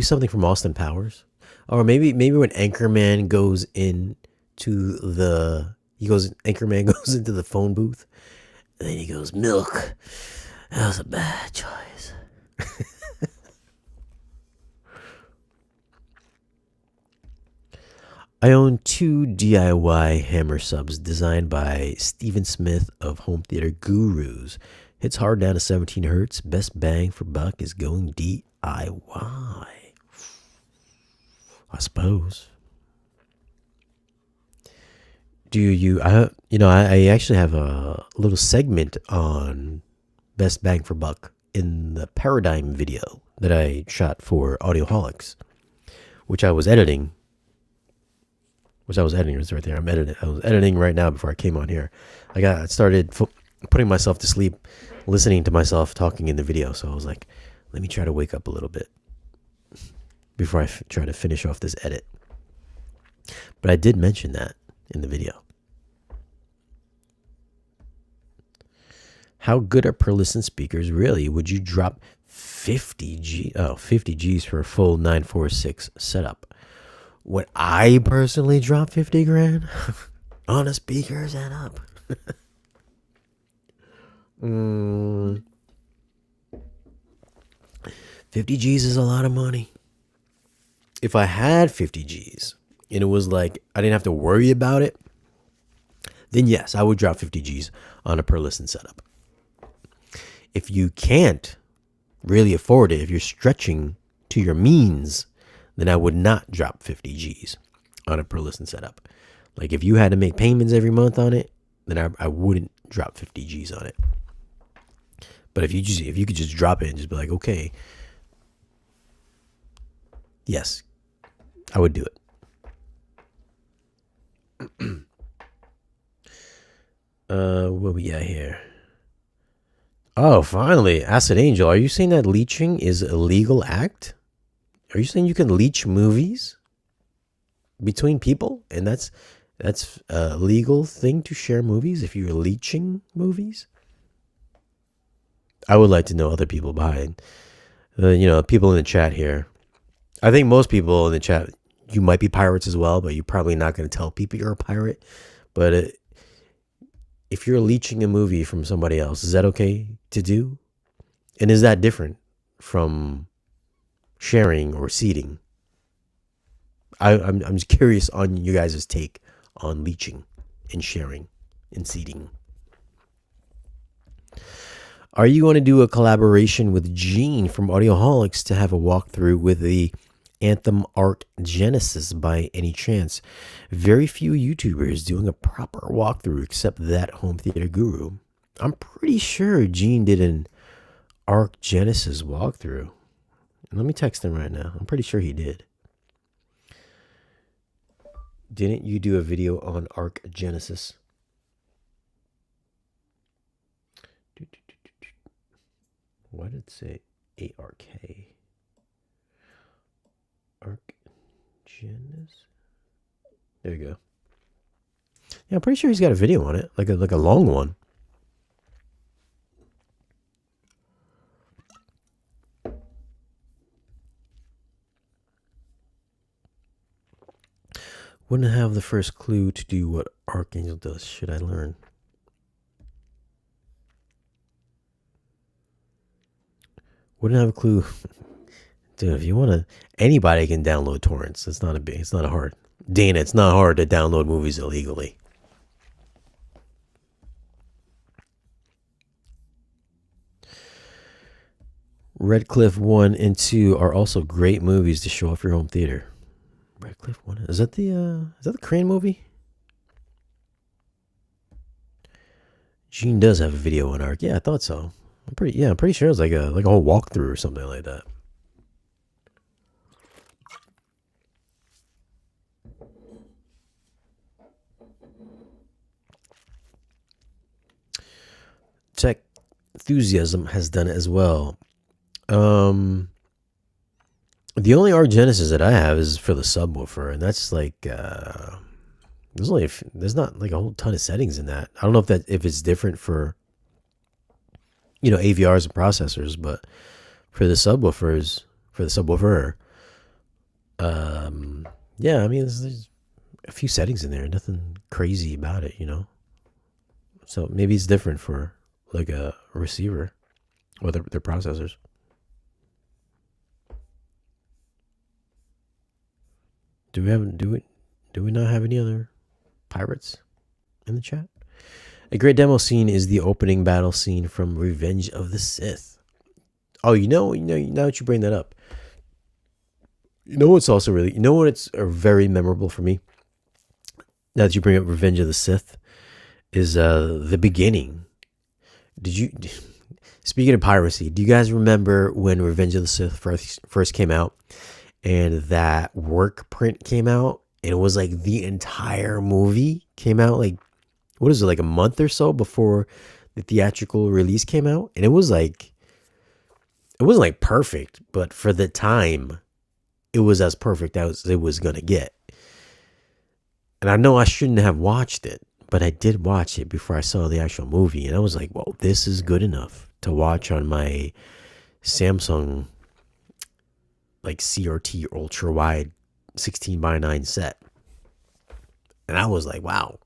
something from Austin Powers. Or maybe when Anchorman goes into the phone booth, and then he goes, "Milk, that was a bad choice." I own 2 DIY hammer subs designed by Steven Smith of Home Theater Gurus. Hits hard down to 17 hertz. Best bang for buck is going DIY. I suppose. I actually have a little segment on best bang for buck in the Paradigm video that I shot for Audioholics, which I was editing. It's right there. I was editing right now before I came on here. I started putting myself to sleep, listening to myself talking in the video. So I was like, let me try to wake up a little bit before I try to finish off this edit. But I did mention that in the video. How good are per listen speakers really? Would you drop 50 G's for a full 946 setup? Would I personally drop 50 grand on a speaker setup? 50 G's is a lot of money. If I had 50 G's and it was like I didn't have to worry about it, then yes, I would drop 50 G's on a per listen setup. If you can't really afford it, if you're stretching to your means, then I would not drop 50 G's on a per listen setup. Like if you had to make payments every month on it, then I wouldn't drop 50 G's on it. But if you could just drop it and just be like, okay, yes, I would do it. What we got here? Oh, finally, Acid Angel. Are you saying that leeching is a legal act? Are you saying you can leech movies between people, and that's That's a legal thing to share movies if you're leeching movies. I would like to know other people behind. People in the chat here. I think most people in the chat, you might be pirates as well, but you're probably not going to tell people you're a pirate. But if you're leeching a movie from somebody else, is that okay to do? And is that different from sharing or seeding? I'm just curious on you guys' take on leeching and sharing and seeding. Are you going to do a collaboration with Gene from Audioholics to have a walkthrough with the Anthem Arc Genesis by any chance? Very few YouTubers doing a proper walkthrough except that home theater guru. I'm pretty sure Gene did an Arc Genesis walkthrough. Let me text him right now. I'm pretty sure he did. Didn't you do a video on Arc Genesis? Why did it say ARK? Arc Genesis? There you go. Yeah, I'm pretty sure he's got a video on it, like a long one. Wouldn't have the first clue to do what Archangel does. Should I learn? Wouldn't have a clue. Dude, if you want to, anybody can download torrents. It's not a hard. Dana, it's not hard to download movies illegally. Redcliffe 1 and 2 are also great movies to show off your home theater. Redcliffe 1, is that the Crane movie? Gene does have a video on Arc. Yeah, I thought so. I'm pretty sure it's like a whole walkthrough or something like that. Tech Enthusiasm has done it as well. The only Arc Genesis that I have is for the subwoofer, and that's like there's not like a whole ton of settings in that. I don't know if it's different for AVRs and processors, but for the subwoofers, for the subwoofer, yeah, I mean there's a few settings in there, nothing crazy about it, So maybe it's different for like a receiver or their processors. Do we not have any other pirates in the chat? A great demo scene is the opening battle scene from Revenge of the Sith. Oh, now that you bring that up, what's also really, it's very memorable for me. Now that you bring up Revenge of the Sith, is the beginning. Speaking of piracy, do you guys remember when Revenge of the Sith first came out, and that work print came out, and it was like the entire movie came out, like, what is it, like a month or so before the theatrical release came out? And it wasn't like perfect, but for the time, it was as perfect as it was going to get. And I know I shouldn't have watched it, but I did watch it before I saw the actual movie. And I was like, well, this is good enough to watch on my Samsung like CRT ultra wide 16:9 set. And I was like, wow.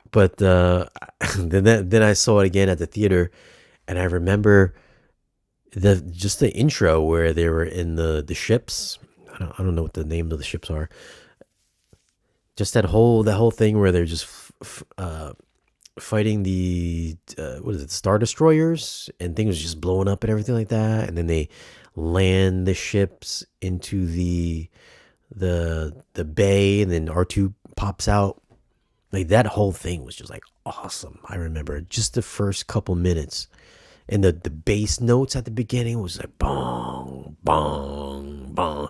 But then I saw it again at the theater, and I remember the intro where they were in the ships. I don't know what the name of the ships are. Just that whole thing where they're just fighting the Star Destroyers, and things just blowing up and everything like that, and then they land the ships into the bay, and then R2 pops out. Like, that whole thing was just like awesome. I remember just the first couple minutes, and the bass notes at the beginning was like bong bong bong,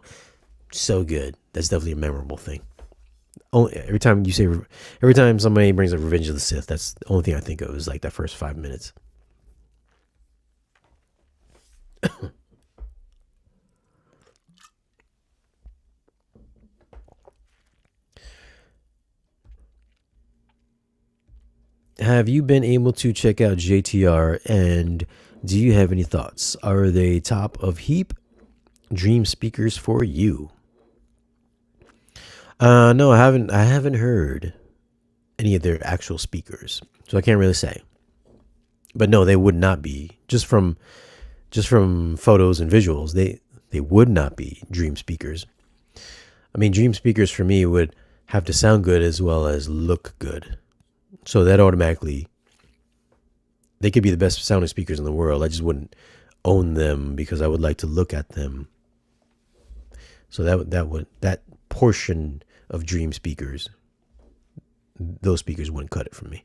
so good. That's definitely a memorable thing. Every time somebody brings up Revenge of the Sith, that's the only thing I think of is like that first 5 minutes. Have you been able to check out JTR, and do you have any thoughts? Are they top of heap dream speakers for you? No, I haven't heard any of their actual speakers, so I can't really say. But no, they would not be. Just from photos and visuals, they would not be dream speakers. I mean, dream speakers for me would have to sound good as well as look good. So that automatically, they could be the best sounding speakers in the world. I just wouldn't own them because I would like to look at them. So that portion of dream speakers, those speakers wouldn't cut it for me.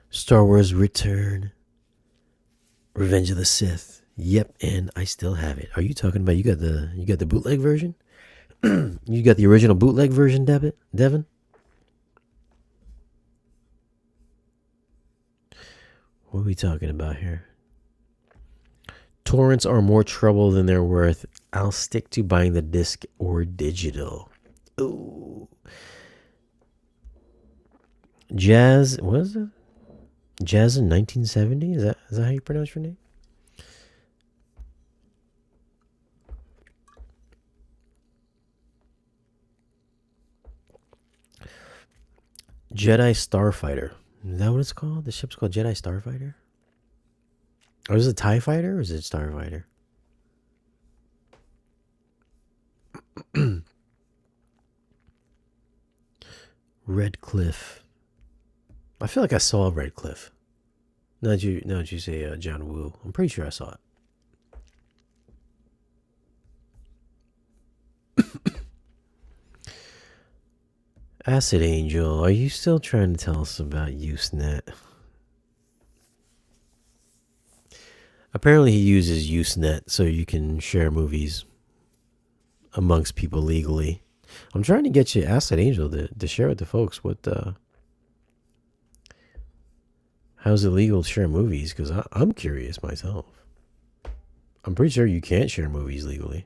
Star Wars Return, Revenge of the Sith. Yep, and I still have it. Are you talking about you got the bootleg version? You got the original bootleg version, Devin? What are we talking about here? Torrents are more trouble than they're worth. I'll stick to buying the disc or digital. Ooh. Jazz, what is it? Jazz in 1970? Is that how you pronounce your name? Jedi Starfighter. Is that what it's called? The ship's called Jedi Starfighter? Or is it TIE Fighter or is it Starfighter? Red Cliff. I feel like I saw Red Cliff. Now that you say John Woo, I'm pretty sure I saw it. Acid Angel, are you still trying to tell us about Usenet? Apparently he uses Usenet so you can share movies amongst people legally. I'm trying to get you Acid Angel to share with the folks what how's it legal to share movies, because I'm curious myself. I'm pretty sure you can't share movies legally.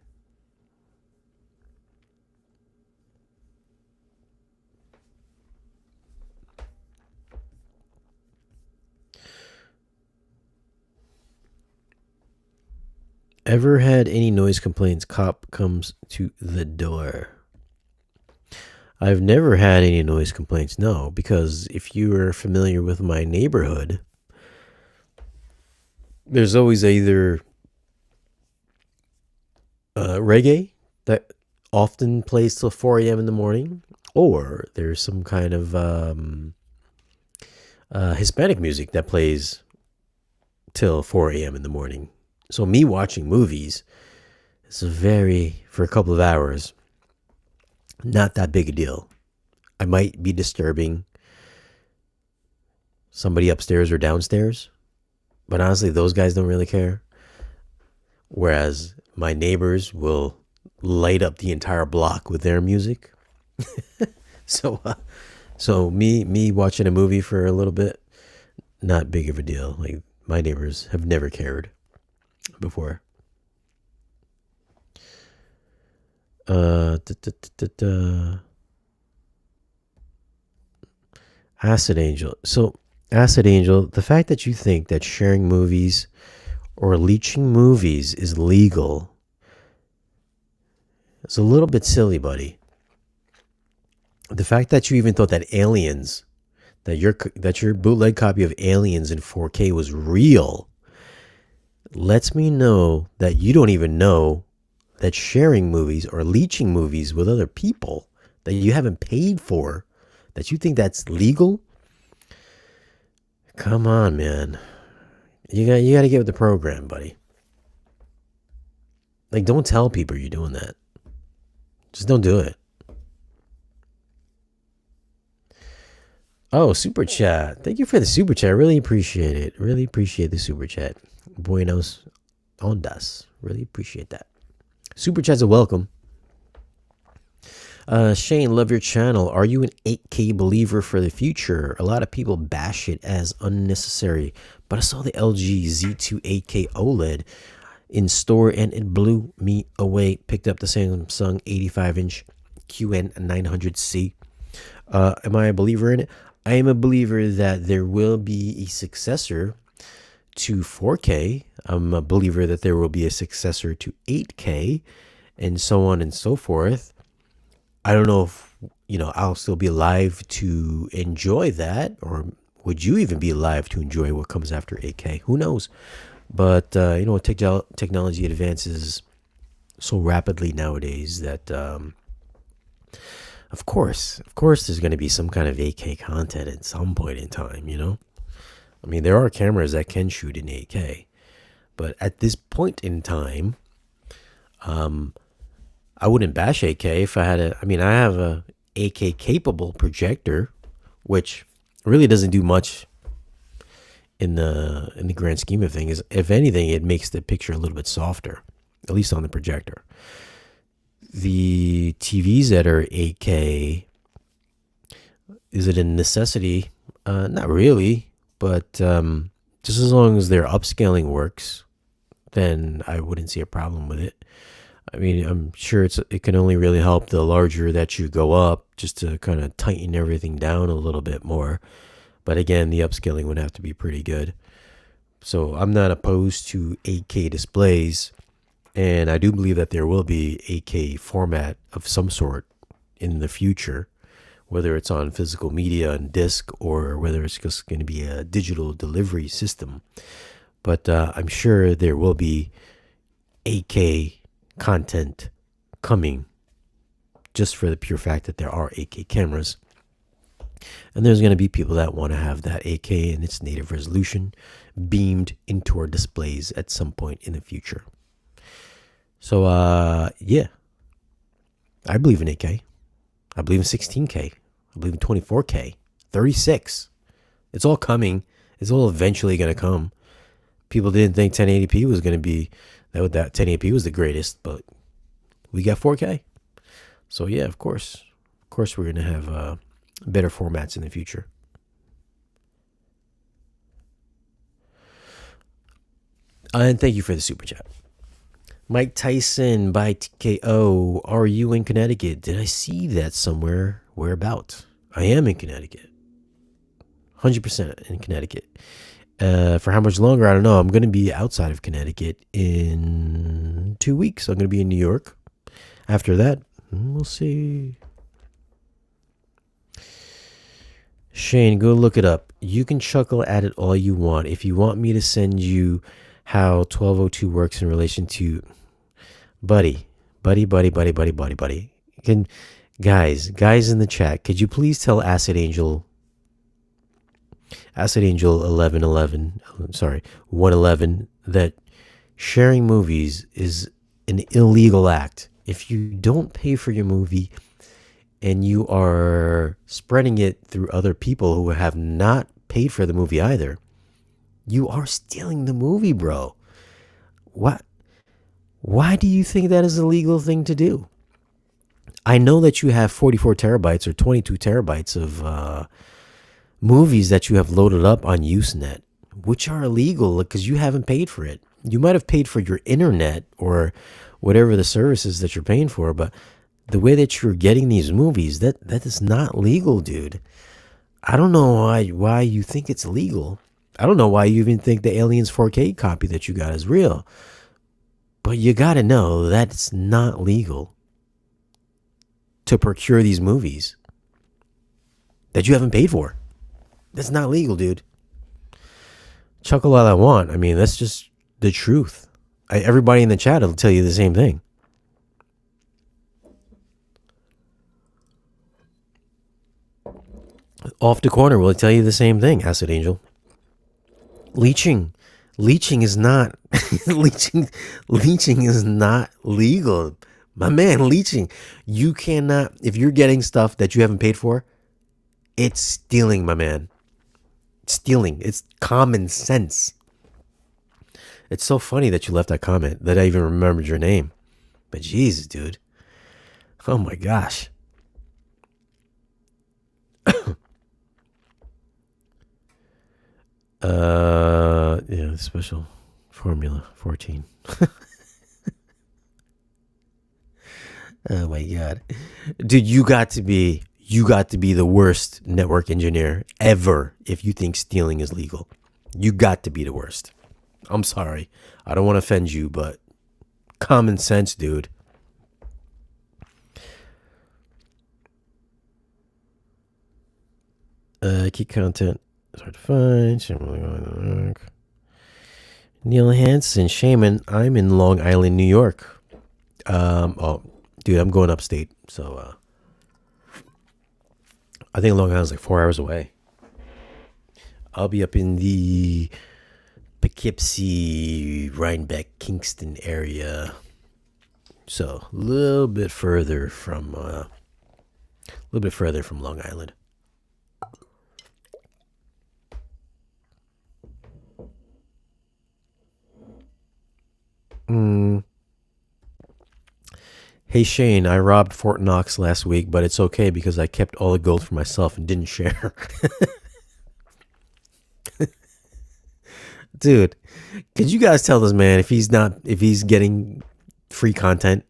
Ever had any noise complaints? Cop comes to the door. I've never had any noise complaints, no, because if you are familiar with my neighborhood, there's always either reggae that often plays till 4 a.m. in the morning, or there's some kind of Hispanic music that plays till 4 a.m. in the morning. So me watching movies is for a couple of hours, not that big a deal. I might be disturbing somebody upstairs or downstairs, but honestly, those guys don't really care. Whereas my neighbors will light up the entire block with their music. So me watching a movie for a little bit, not big of a deal. Like, my neighbors have never cared before. Acid Angel. So, Acid Angel, the fact that you think that sharing movies or leeching movies is legal is a little bit silly, buddy. The fact that you even thought that Aliens, that your bootleg copy of Aliens in 4K was real, lets me know that you don't even know that sharing movies or leeching movies with other people that you haven't paid for, that you think that's legal. Come on, man. You got to get with the program, buddy. Like, don't tell people you're doing that. Just don't do it. Oh, super chat. Thank you for the super chat. Really appreciate it. Really appreciate the super chat. Buenos ondas. Really appreciate that. Super chats are welcome. Shane, love your channel. Are you an 8K believer for the future? A lot of people bash it as unnecessary, but I saw the LG Z2 8K OLED in store and it blew me away. Picked up the Samsung 85-inch QN900C. Am I a believer in it? I am a believer that there will be a successor to 4K. I'm a believer that there will be a successor to 8K, and so on and so forth. I don't know if I'll still be alive to enjoy that, or would you even be alive to enjoy what comes after 8K? Who knows? But technology advances so rapidly nowadays that of course there's going to be some kind of 8K content at some point in time. I mean, there are cameras that can shoot in 8K, but at this point in time, I wouldn't bash 8K if I had I have a 8K capable projector, which really doesn't do much in the grand scheme of things. If anything, it makes the picture a little bit softer, at least on the projector. The TVs that are 8K, is it a necessity? Not really, but just as long as their upscaling works, then I wouldn't see a problem with it. I mean, I'm sure it can only really help the larger that you go up, just to kind of tighten everything down a little bit more. But again, the upscaling would have to be pretty good. So I'm not opposed to 8K displays, and I do believe that there will be 8K format of some sort in the future, whether it's on physical media and disc, or whether it's just going to be a digital delivery system. But I'm sure there will be 8K content coming, just for the pure fact that there are 8K cameras. And there's going to be people that want to have that 8K in its native resolution beamed into our displays at some point in the future. So, yeah, I believe in 8K. I believe in 16K. I believe in 24K, 36. It's all coming. It's all eventually going to come. People didn't think 1080p was going to be, that 1080p was the greatest, but we got 4K. So, yeah, of course we're going to have better formats in the future. And thank you for the super chat. Mike Tyson by TKO. Are you in Connecticut? Did I see that somewhere? Whereabouts? I am in Connecticut. 100% in Connecticut. For how much longer, I don't know. I'm going to be outside of Connecticut in 2 weeks. I'm going to be in New York. After that, we'll see. Shane, go look it up. You can chuckle at it all you want. If you want me to send you how 1202 works in relation to buddy. Can guys in the chat, could you please tell Acid Angel 111 that sharing movies is an illegal act. If you don't pay for your movie and you are spreading it through other people who have not paid for the movie either, you are stealing the movie, bro. What? Why do you think that is a legal thing to do? I know that you have 44 terabytes or 22 terabytes of movies that you have loaded up on Usenet, which are illegal because you haven't paid for it. You might have paid for your internet or whatever the services that you're paying for, but the way that you're getting these movies, that is not legal, dude. I don't know why you think it's legal. I don't know why you even think the Aliens 4K copy that you got is real. But you got to know that it's not legal to procure these movies that you haven't paid for. That's not legal, dude. Chuckle all I want. I mean, that's just the truth. Everybody in the chat will tell you the same thing. Off the corner will tell you the same thing, Acid Angel. Leeching is not leeching is not legal. My man, leeching. You cannot, if you're getting stuff that you haven't paid for, it's stealing, my man. Stealing. It's common sense. It's so funny that you left that comment that I even remembered your name. But Jesus, dude. Oh my gosh. Yeah, special formula 14. Oh my god, dude, you got to be the worst network engineer ever if you think stealing is legal. You got to be the worst. I'm sorry, I don't want to offend you, but common sense, dude. Key content is hard to find. Neil Hansen, Shaman. I'm in Long Island, New York. Oh, dude, I'm going upstate, so I think Long Island's like 4 hours away. I'll be up in the Poughkeepsie, Rhinebeck, Kingston area, so a little bit further from Long Island. Mm. Hey Shane, I robbed Fort Knox last week, but it's okay because I kept all the gold for myself and didn't share. Dude, could you guys tell this man if he's getting free content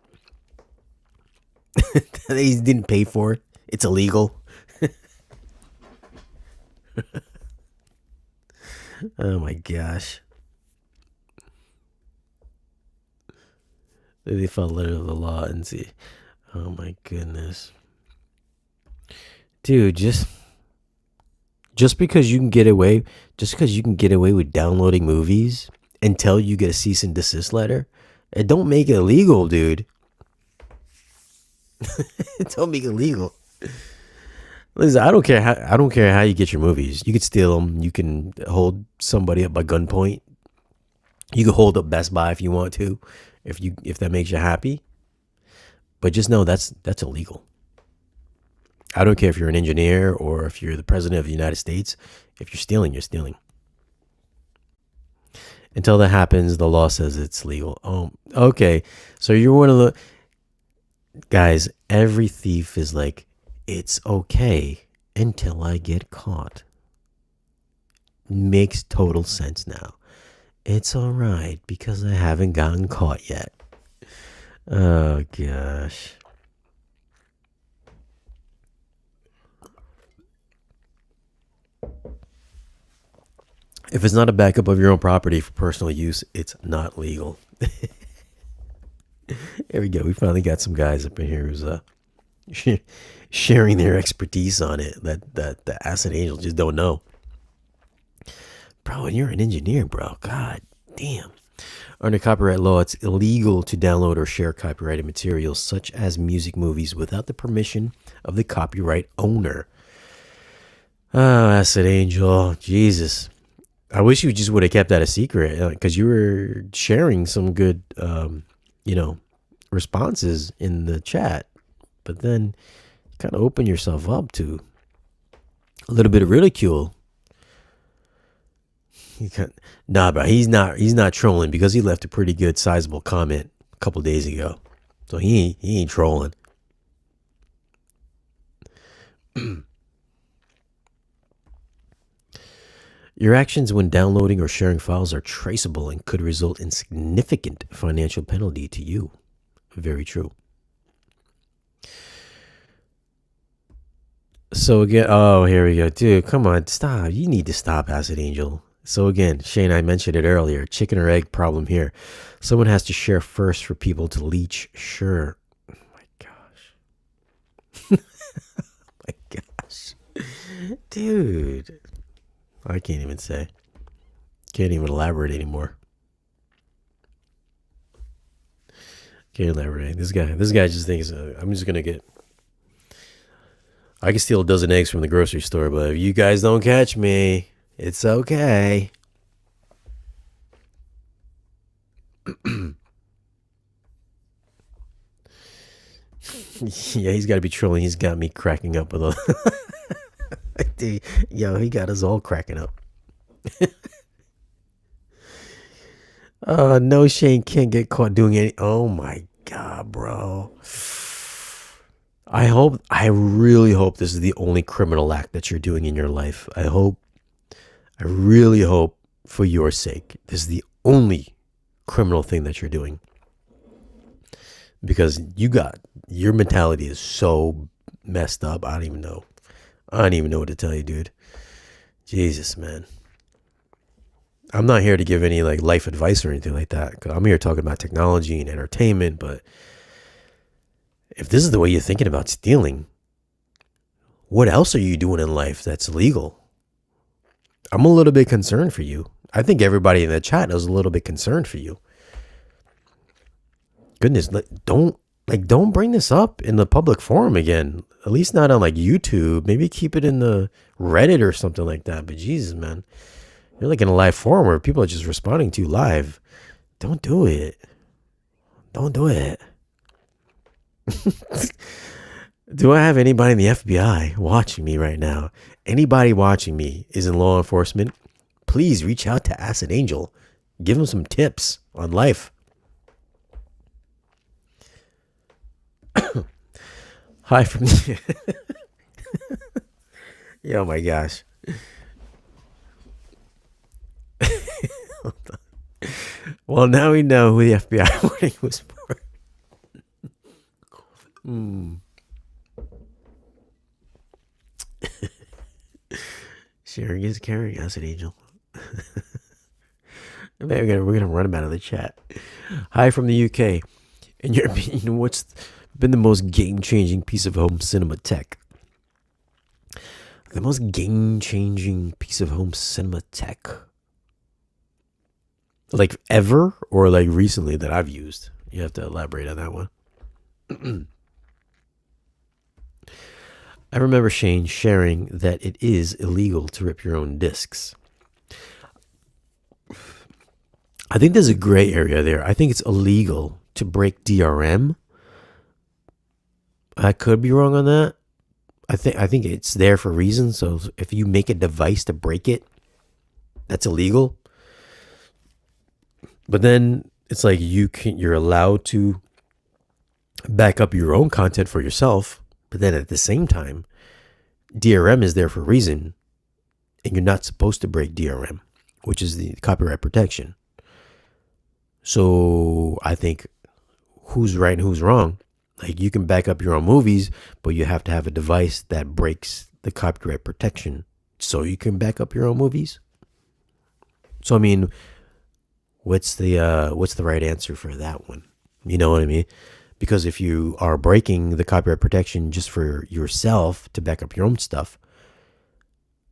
that he didn't pay for it? It's illegal. Oh my gosh. They found letter of the law and see. Oh my goodness. Dude, just because you can get away with downloading movies until you get a cease and desist letter, it don't make it illegal, dude. It don't make it legal. Listen, I don't care how you get your movies. You could steal them. You can hold somebody up by gunpoint. You can hold up Best Buy if you want to, if that makes you happy. But just know that's illegal. I don't care if you're an engineer or if you're the president of the United States. If you're stealing, you're stealing. Until that happens, the law says it's legal. Oh, okay. So you're one of the guys. Every thief is like, it's okay until I get caught. Makes total sense now. It's all right because I haven't gotten caught yet. Oh gosh. If it's not a backup of your own property for personal use, it's not legal. There we go. We finally got some guys up in here who's sharing their expertise on it that the acid angel just don't know. Bro, and you're an engineer, bro. God damn. Under copyright law, it's illegal to download or share copyrighted materials such as music movies without the permission of the copyright owner. Oh, Acid Angel. Jesus. I wish you just would have kept that a secret because you were sharing some good, responses in the chat. But then you kind of open yourself up to a little bit of ridicule. Nah, bro, he's not trolling because he left a pretty good sizable comment a couple days ago. So he ain't trolling. Your actions when downloading or sharing files are traceable and could result in significant financial penalty to you. Very true. So again, oh, here we go. Dude, come on, stop. You need to stop, Acid Angel. So again, Shane, I mentioned it earlier. Chicken or egg problem here. Someone has to share first for people to leech. Sure. Oh my gosh. My gosh. Dude. I can't even say. Can't even elaborate anymore. Can't elaborate. This guy just thinks I'm just gonna get. I can steal a dozen eggs from the grocery store, but if you guys don't catch me, it's okay. Yeah, he's got to be trolling. He's got me cracking up with a. Dude, yo, he got us all cracking up. No, Shane can't get caught doing any. Oh my god, bro. I really hope this is the only criminal act that you're doing in your life. I really hope for your sake, this is the only criminal thing that you're doing. because your mentality is so messed up. I don't even know. I don't even know what to tell you, dude. Jesus, man. I'm not here to give any like life advice or anything like that. 'Cause I'm here talking about technology and entertainment. But if this is the way you're thinking about stealing, what else are you doing in life that's illegal? I'm a little bit concerned for you. I think everybody in the chat is a little bit concerned for you. Goodness, don't bring this up in the public forum again. At least not on like YouTube. Maybe keep it in the Reddit or something like that. But Jesus, man, you're like in a live forum where people are just responding to you live. Don't do it. Don't do it. Do I have anybody in the FBI watching me right now? Anybody watching me is in law enforcement. Please reach out to Acid Angel. Give him some tips on life. Hi from oh my gosh. Well, now we know who the FBI warning was for. Sharing is caring, Acid Angel. We're gonna run him out of the chat. Hi from the UK. In your opinion, what's been the most game-changing piece of home cinema tech? The most game-changing piece of home cinema tech, like ever or like recently that I've used? You have to elaborate on that one. I remember Shane sharing that it is illegal to rip your own discs. I think there's a gray area there. I think it's illegal to break DRM. I could be wrong on that. I think it's there for a reason. So if you make a device to break it, that's illegal. But then it's like you're allowed to back up your own content for yourself. But then at the same time, DRM is there for a reason, and you're not supposed to break DRM, which is the copyright protection. So I think who's right and who's wrong? Like, you can back up your own movies, but you have to have a device that breaks the copyright protection so you can back up your own movies. So I mean, what's the right answer for that one? You know what I mean? Because if you are breaking the copyright protection just for yourself to back up your own stuff,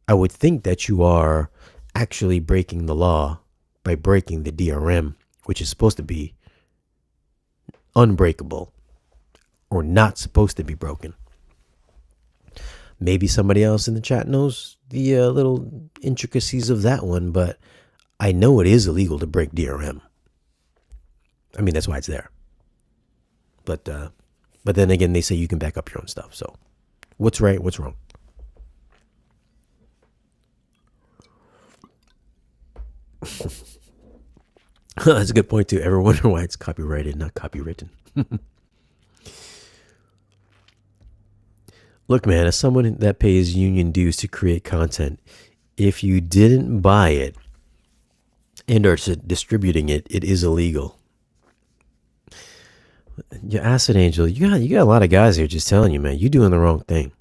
I would think that you are actually breaking the law by breaking the DRM, which is supposed to be unbreakable or not supposed to be broken. Maybe somebody else in the chat knows the little intricacies of that one, but I know it is illegal to break DRM. I mean, that's why it's there. But then again, they say you can back up your own stuff. So what's right? What's wrong? That's a good point too. Ever wonder why it's copyrighted, not copywritten? Look, man, as someone that pays union dues to create content, if you didn't buy it and are distributing it, it is illegal. Your Acid Angel, you got a lot of guys here just telling you, man, you doing the wrong thing.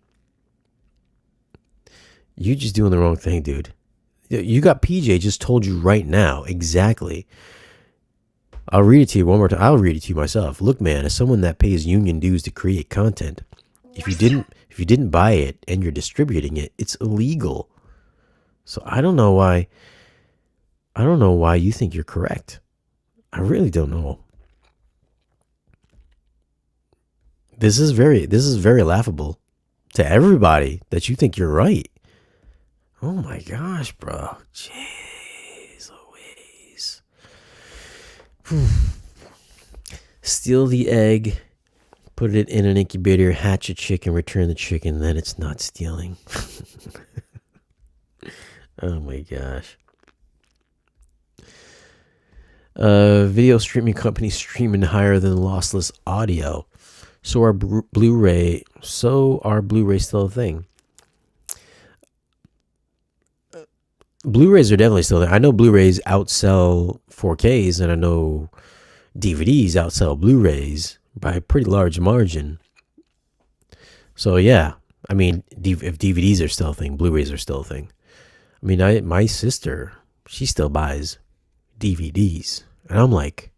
You just doing the wrong thing, dude. You got PJ just told you right now exactly. I'll read it to you one more time. I'll read it to you myself. Look, man, as someone that pays union dues to create content, if you didn't buy it and you're distributing it, it's illegal. So I don't know why you think you're correct. I really don't know. This is very laughable to everybody that you think you're right. Oh my gosh, bro. Jeez Louise. Steal the egg, put it in an incubator, hatch a chicken, return the chicken, then it's not stealing. Oh my gosh. Video streaming companies streaming higher than lossless audio. So are Blu-ray still a thing? Blu-rays are definitely still there. I know Blu-rays outsell 4Ks, and I know DVDs outsell Blu-rays, by a pretty large margin. So yeah, I mean, if DVDs are still a thing, Blu-rays are still a thing. I mean, my sister, she still buys DVDs, and I'm like,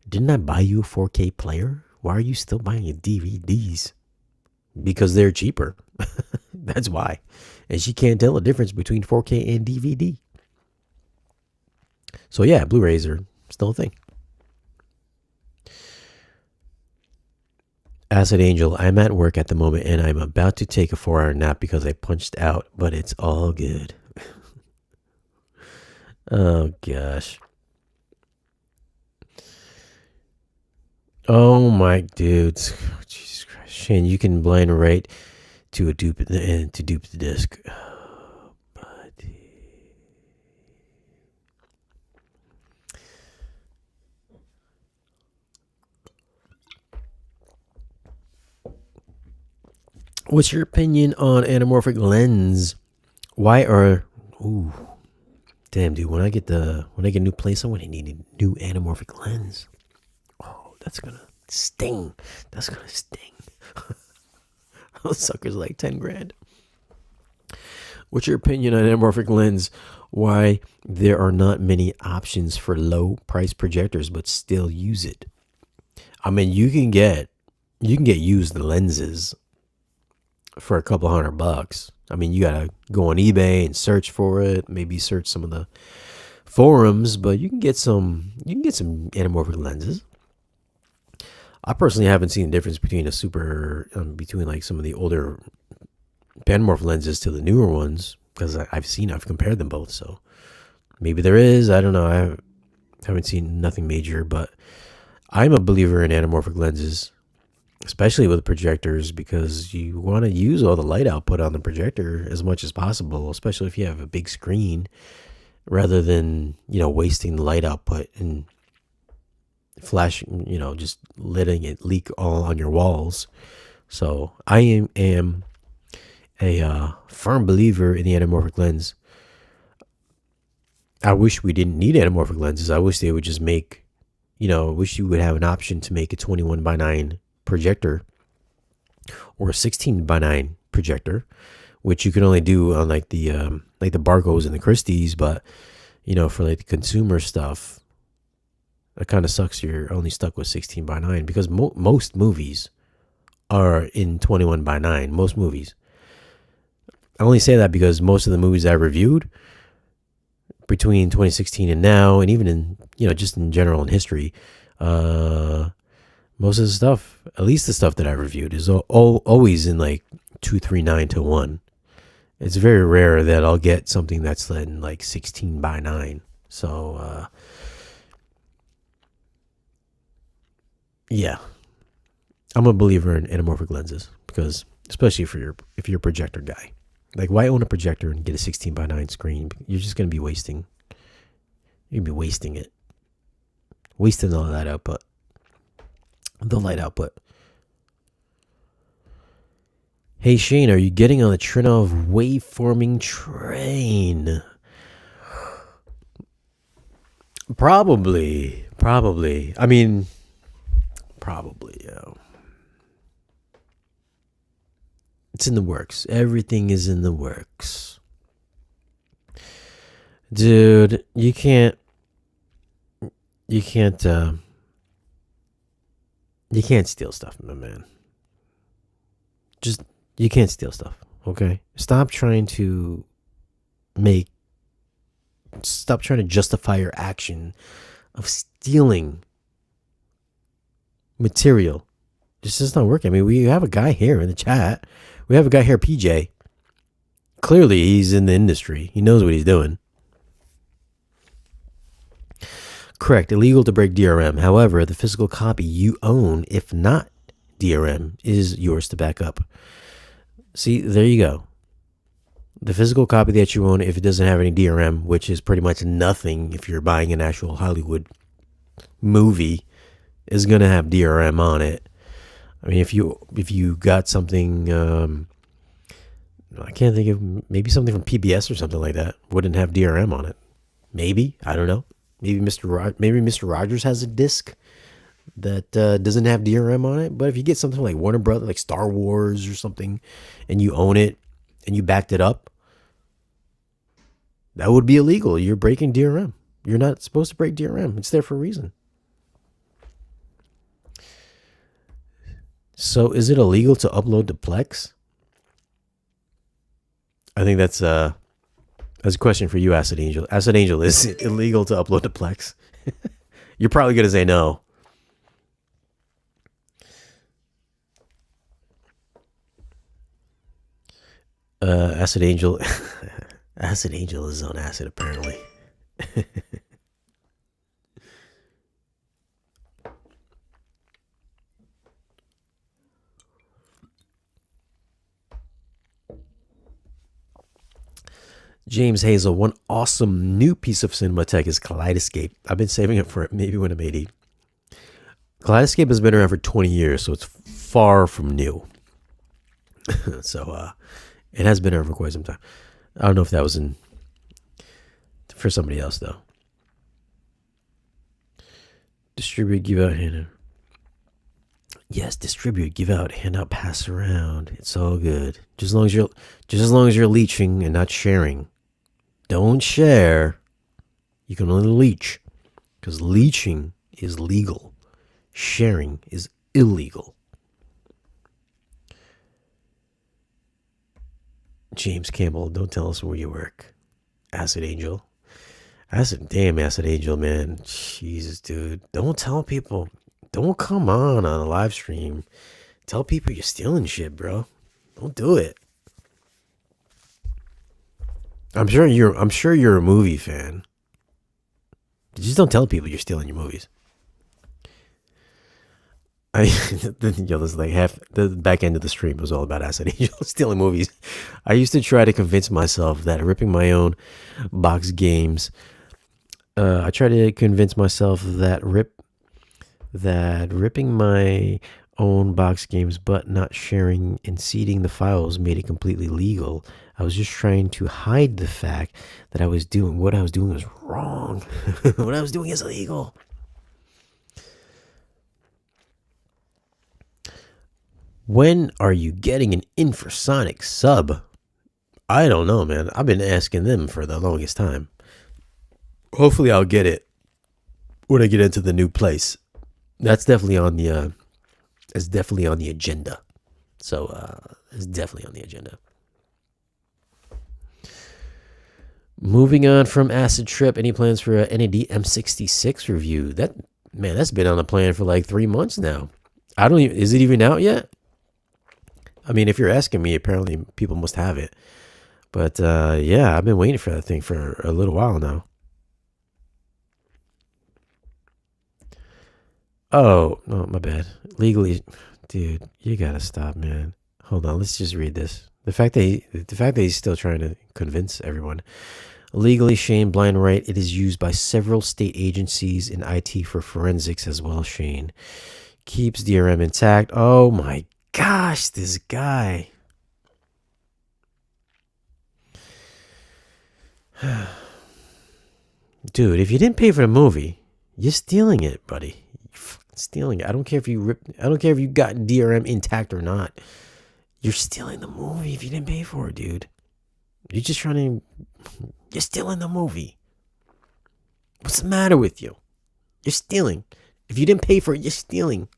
didn't I buy you a 4K player? Why are you still buying DVDs? Because they're cheaper. That's why. And she can't tell the difference between 4K and DVD. So yeah, Blu-rays are still a thing. Acid Angel, I'm at work at the moment and I'm about to take a 4-hour nap because I punched out, but it's all good. Oh gosh. Oh my dudes. Jesus Christ. Shane, you can blind write to dupe the disc. Oh, buddy. What's your opinion on anamorphic lens? Why are damn dude, when I get a new place, I'm gonna need a new anamorphic lens. Oh, that's gonna sting. That's gonna sting. Those suckers are like 10 grand. What's your opinion on anamorphic lens? Why there are not many options for low price projectors but still use it? I mean, you can get used lenses for a couple $100. I mean, you gotta go on eBay and search for it. Maybe search some of the forums, but you can get some anamorphic lenses. I personally haven't seen the difference between between like some of the older panamorph lenses to the newer ones, because I've compared them both. So maybe there is. I don't know. I haven't seen nothing major, but I'm a believer in anamorphic lenses, especially with projectors, because you want to use all the light output on the projector as much as possible, especially if you have a big screen, rather than, wasting the light output and flashing, just letting it leak all on your walls. So I am a firm believer in the anamorphic lens. I wish we didn't need anamorphic lenses. I wish they would just make, wish you would have an option to make a 21:9 projector or a 16:9 projector, which you can only do on like the Barcos and the Christies. But for like the consumer stuff, it kind of sucks. You're only stuck with 16:9 because most movies are in 21:9. Most movies. I only say that because most of the movies I reviewed between 2016 and now, and even in just in general in history, most of the stuff, at least the stuff that I reviewed, is always in like 2:3:9:1. It's very rare that I'll get something that's in like 16:9. So yeah, I'm a believer in anamorphic lenses, because especially if you're a projector guy. Like, why own a projector and get a 16:9 screen? You're just gonna be wasting. You're gonna be wasting it, wasting all that output. The light output. Hey Shane, are you getting on the Trinov waveforming train? Probably. I mean, probably, yeah. It's in the works. Everything is in the works. Dude, you can't steal stuff, my man. You can't steal stuff, okay? Stop trying to justify your action of stealing material. This is not working. I mean, we have a guy here in the chat. We have a guy here, PJ. Clearly, he's in the industry. He knows what he's doing. Correct. Illegal to break DRM. However, the physical copy you own, if not DRM, is yours to back up. See, there you go. The physical copy that you own, if it doesn't have any DRM, which is pretty much nothing if you're buying an actual Hollywood movie, is going to have DRM on it. I mean, if you got something, I can't think of, maybe something from PBS or something like that wouldn't have DRM on it. Maybe, I don't know. Maybe Mr. Rogers has a disc that doesn't have DRM on it. But if you get something like Warner Brothers, like Star Wars or something, and you own it and you backed it up, that would be illegal. You're breaking DRM. You're not supposed to break DRM. It's there for a reason. So is it illegal to upload to Plex? I think that's a question for you, Acid Angel. Acid Angel, is it illegal to upload to Plex? You're probably going to say no. Acid Angel. Acid Angel is on acid, apparently. James Hazel, one awesome new piece of cinema tech is Kaleidoscape. I've been saving it for maybe when I'm 80. Kaleidoscape has been around for 20 years, so it's far from new. So it has been around for quite some time. I don't know if that was for somebody else, though. Distribute, give out, hand out. Yes, distribute, give out, hand out, pass around. It's all good. Just as long as you're leeching and not sharing. Don't share. You can only leech, because leeching is legal. Sharing is illegal. James Campbell, don't tell us where you work. Acid Angel. Acid Angel, man. Jesus, dude. Don't tell people. Don't come on a live stream. Tell people you're stealing shit, bro. Don't do it. I'm sure you're a movie fan. Just don't tell people you're stealing your movies. This like half the back end of the stream was all about Acid Angel stealing movies. I used to try to convince myself that ripping my own box games. I try to convince myself that ripping my own box games but not sharing and seeding the files made it completely legal. I was just trying to hide the fact that what I was doing was wrong. What I was doing is illegal. When are you getting an infrasonic sub? I don't know, man. I've been asking them for the longest time. Hopefully I'll get it when I get into the new place. That's definitely on the agenda. So it's definitely on the agenda. Moving on from Acid Trip, any plans for a NAD M66 review? That's been on the plan for like 3 months now. Is it even out yet? I mean, if you're asking me, apparently people must have it. But yeah, I've been waiting for that thing for a little while now. Oh, no, my bad. Legally, dude, you gotta stop, man. Hold on, let's just read this. The fact that he's still trying to convince everyone. Legally, Shane blind right. It is used by several state agencies in IT for forensics as well. Shane keeps DRM intact. Oh my gosh, this guy. Dude, if you didn't pay for the movie, you're stealing it, buddy. Stealing it. I don't care if you got DRM intact or not. You're stealing the movie if you didn't pay for it, dude. You're stealing the movie. What's the matter with you? You're stealing. If you didn't pay for it, you're stealing.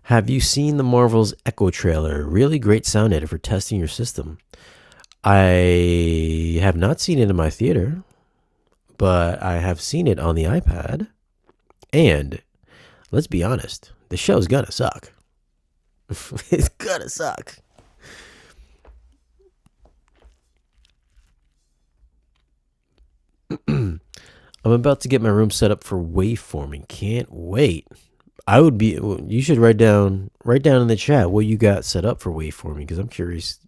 Have you seen the Marvel's Echo trailer? Really great sound edit for testing your system. I have not seen it in my theater, but I have seen it on the iPad. And let's be honest, the show's gonna suck. It's gonna suck. I'm about to get my room set up for waveforming. Can't wait. You should write down in the chat what you got set up for waveforming, because I'm curious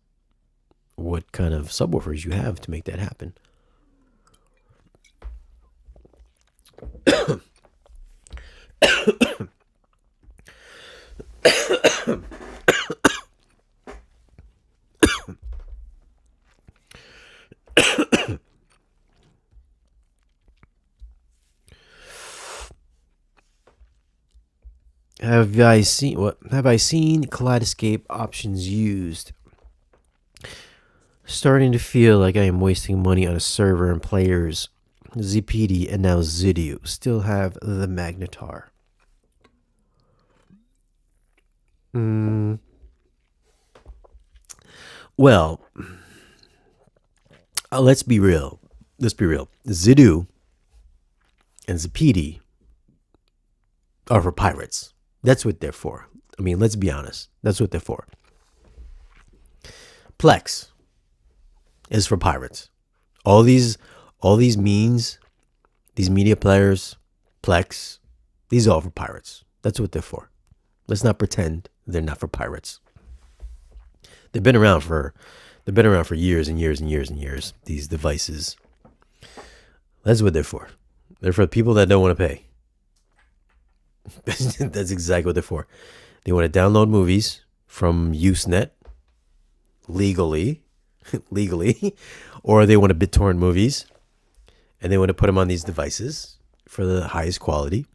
what kind of subwoofers you have to make that happen. Have I seen Kaleidoscape options used? Starting to feel like I am wasting money on a server and players. ZPD and now Zidio still have the Magnetar. Well, let's be real. Let's be real. Zidu and Zapidi are for pirates. That's what they're for. I mean, let's be honest. That's what they're for. Plex is for pirates. All these means, these media players, Plex, these are all for pirates. That's what they're for. Let's not pretend they're not for pirates. They've been around for years and years and years and years. These devices. That's what they're for. They're for people that don't want to pay. That's exactly what they're for. They want to download movies from Usenet legally, or they want to BitTorrent movies, and they want to put them on these devices for the highest quality.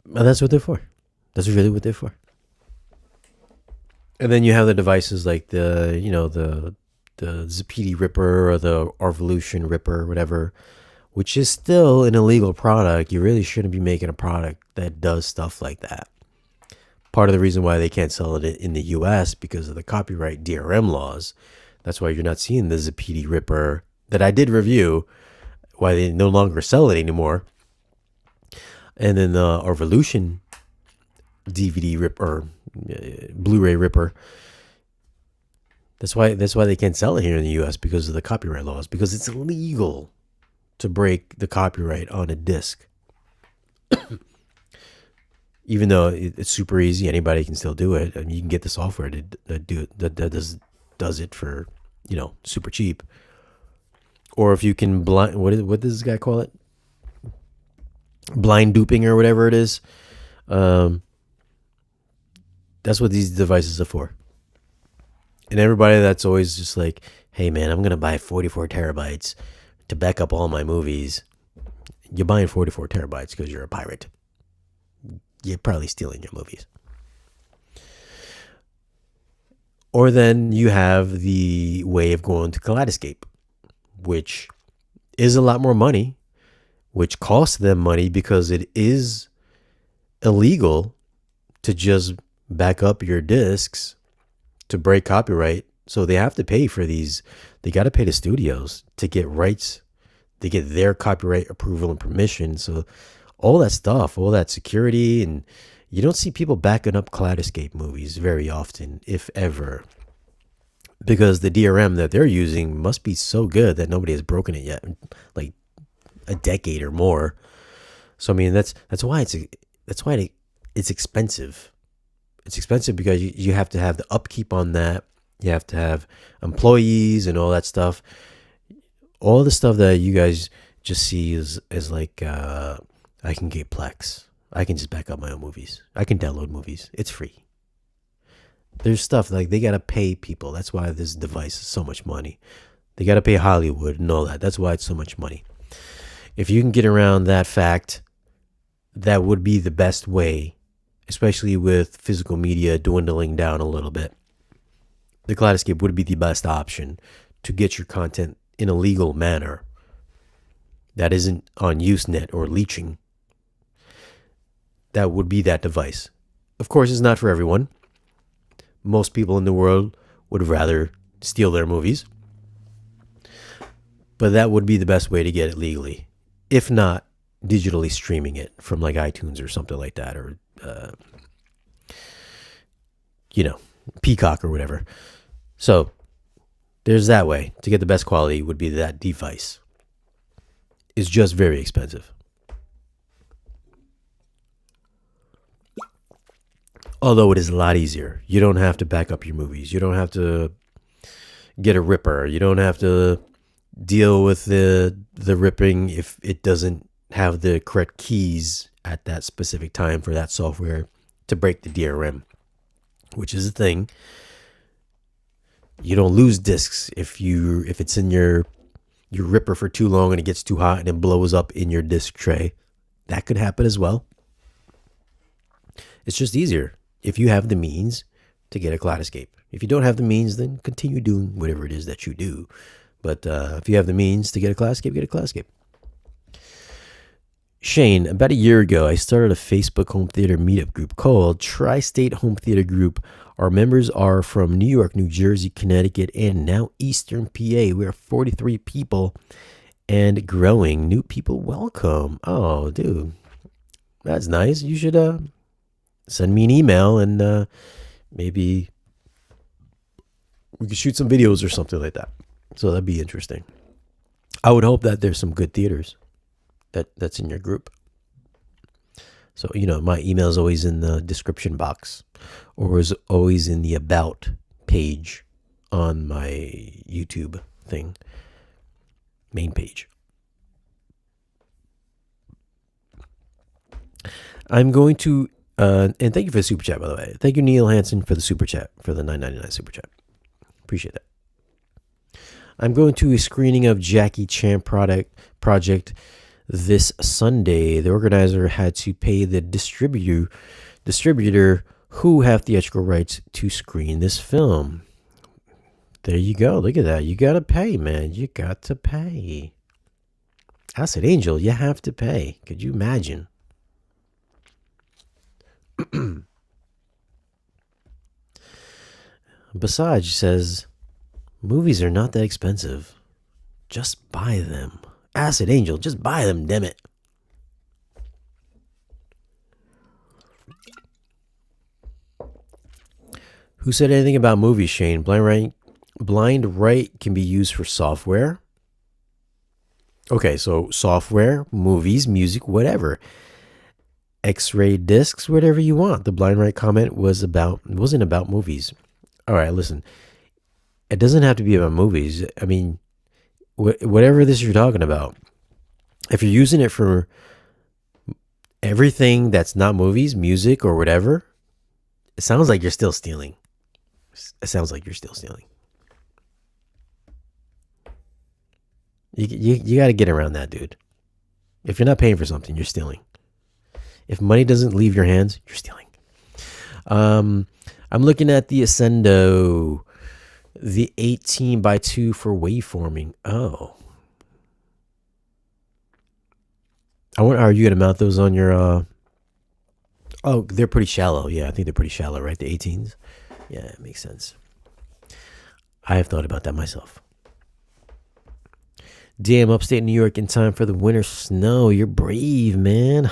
And that's what they're for. That's really what they're for. And then you have the devices like the Zapidi Ripper or the Arvolution Ripper or whatever, which is still an illegal product. You really shouldn't be making a product that does stuff like that. Part of the reason why they can't sell it in the US because of the copyright DRM laws. That's why you're not seeing the Zapidi Ripper that I did review, why they no longer sell it anymore. And then the Arvolution DVD Ripper, Blu-ray Ripper. That's why they can't sell it here in the US because of the copyright laws, because it's illegal to break the copyright on a disc. Even though it's super easy, anybody can still do it, and you can get the software that does it for, super cheap. Or if you can what does this guy call it? Blind duping or whatever it is. That's what these devices are for. And everybody that's always just like, hey man, I'm gonna buy 44 terabytes to back up all my movies. You're buying 44 terabytes because you're a pirate. You're probably stealing your movies. Or then you have the way of going to Kaleidoscape, which is a lot more money, which costs them money because it is illegal to just back up your discs to break copyright. So they have to pay for these. They got to pay the studios to get rights, to get their copyright approval and permission. So all that stuff, all that security, and you don't see people backing up Kaleidoscape movies very often, if ever, because the DRM that they're using must be so good that nobody has broken it yet, like a decade or more. So I mean, that's why it's expensive. It's expensive because you have to have the upkeep on that. You have to have employees and all that stuff. All the stuff that you guys just see is like, I can get Plex. I can just back up my own movies. I can download movies. It's free. There's stuff like they got to pay people. That's why this device is so much money. They got to pay Hollywood and all that. That's why it's so much money. If you can get around that fact, that would be the best way, especially with physical media dwindling down a little bit. The Kaleidoscape would be the best option to get your content in a legal manner that isn't on Usenet or leeching. That would be that device. Of course, it's not for everyone. Most people in the world would rather steal their movies. But that would be the best way to get it legally. If not, digitally streaming it from like iTunes or something like that, or Peacock or whatever. So there's that way to get the best quality. Would be that device. It's just very expensive. Although it is a lot easier. You don't have to back up your movies. You don't have to get a ripper. You don't have to deal with the ripping if it doesn't have the correct keys at that specific time for that software to break the DRM, which is a thing. You don't lose discs if it's in your You ripper for too long and it gets too hot and it blows up in your disc tray. That could happen as well. It's just easier if you have the means to get a cloud escape. If you don't have the means, then continue doing whatever it is that you do. But if you have the means to get a cloud escape, get a cloud escape. Shane, about a year ago, I started a Facebook home theater meetup group called Tri-State Home Theater Group. Our members are from New York, New Jersey, Connecticut, and now Eastern PA. We are 43 people and growing. New people welcome. Oh, dude, that's nice. You should send me an email and maybe we could shoot some videos or something like that. So that'd be interesting. I would hope that there's some good theaters that's in your group. So, my email is always in the description box or is always in the about page on my YouTube thing, main page. I'm going to, and thank you for the super chat, by the way. Thank you, Neil Hansen, for the super chat, for the $9.99 super chat. Appreciate that. I'm going to a screening of Jackie Chan Project this Sunday. The organizer had to pay the distributor who have theatrical rights to screen this film. There you go. Look at that. You got to pay, man. You got to pay. Acid Angel, you have to pay. Could you imagine? Basaj says, movies are not that expensive. Just buy them. Acid Angel, just buy them, damn it. Who said anything about movies, Shane? Blind right can be used for software. Okay, so software, movies, music, whatever. X-ray discs, whatever you want. The blind right comment wasn't about movies. All right, listen. It doesn't have to be about movies. I mean, whatever this you're talking about, if you're using it for everything that's not movies, music, or whatever, it sounds like you're still stealing. It sounds like you're still stealing. You got to get around that, dude. If you're not paying for something, you're stealing. If money doesn't leave your hands, you're stealing. I'm looking at the Ascendo, the 18x2 for waveforming. Oh. Are you going to mount those on your... Oh, they're pretty shallow. Yeah, I think they're pretty shallow, right? The 18s? Yeah, it makes sense. I have thought about that myself. Damn, upstate New York in time for the winter snow. You're brave, man.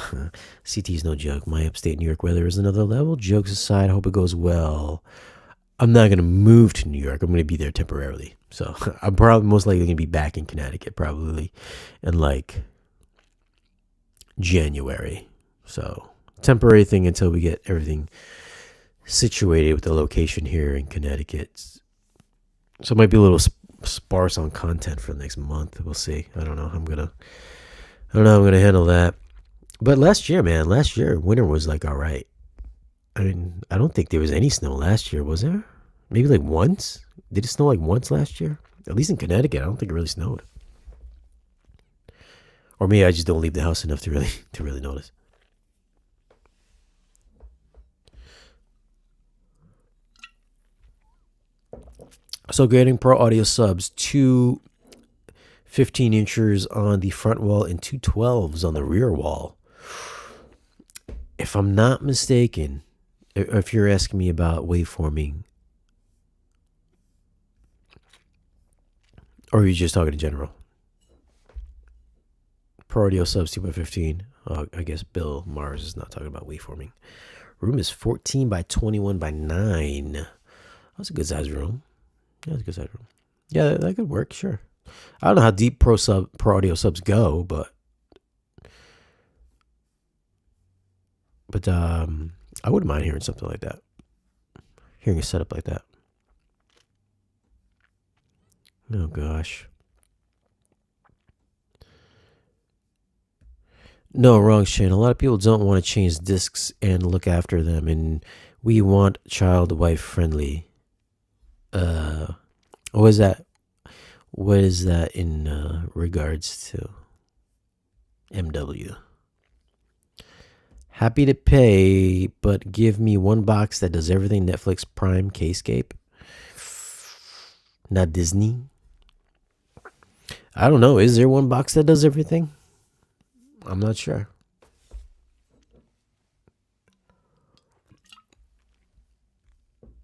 CT's no joke. My upstate New York weather is another level. Jokes aside, hope it goes well. I'm not going to move to New York. I'm going to be there temporarily. So I'm probably most likely going to be back in Connecticut probably in like January. So temporary thing until we get everything situated with the location here in Connecticut. So it might be a little sparse on content for the next month. We'll see. I don't know how I'm gonna handle that. But last year, winter was like all right. I mean, I don't think there was any snow last year, was there? Maybe like once. Did it snow like once last year? At least in Connecticut, I don't think it really snowed. Or maybe I just don't leave the house enough to really notice. So getting Pro Audio subs, 2 15-inchers on the front wall and 2 12s on the rear wall. If I'm not mistaken, if you're asking me about waveforming, or are you just talking in general? Pro Audio subs 2x15. I guess Bill Mars is not talking about waveforming. Room is 14 by 21 by 9. That's a good size room. Yeah, that's a good size room. Yeah, that could work, sure. I don't know how deep Pro Audio subs go, but I wouldn't mind hearing something like that. Hearing a setup like that. Oh gosh. No, wrong, Shane. A lot of people don't want to change discs and look after them, and we want child wife friendly. What is that? What is that in regards to MW? Happy to pay, but give me one box that does everything Netflix Prime Kscape. Not Disney. I don't know. Is there one box that does everything? I'm not sure.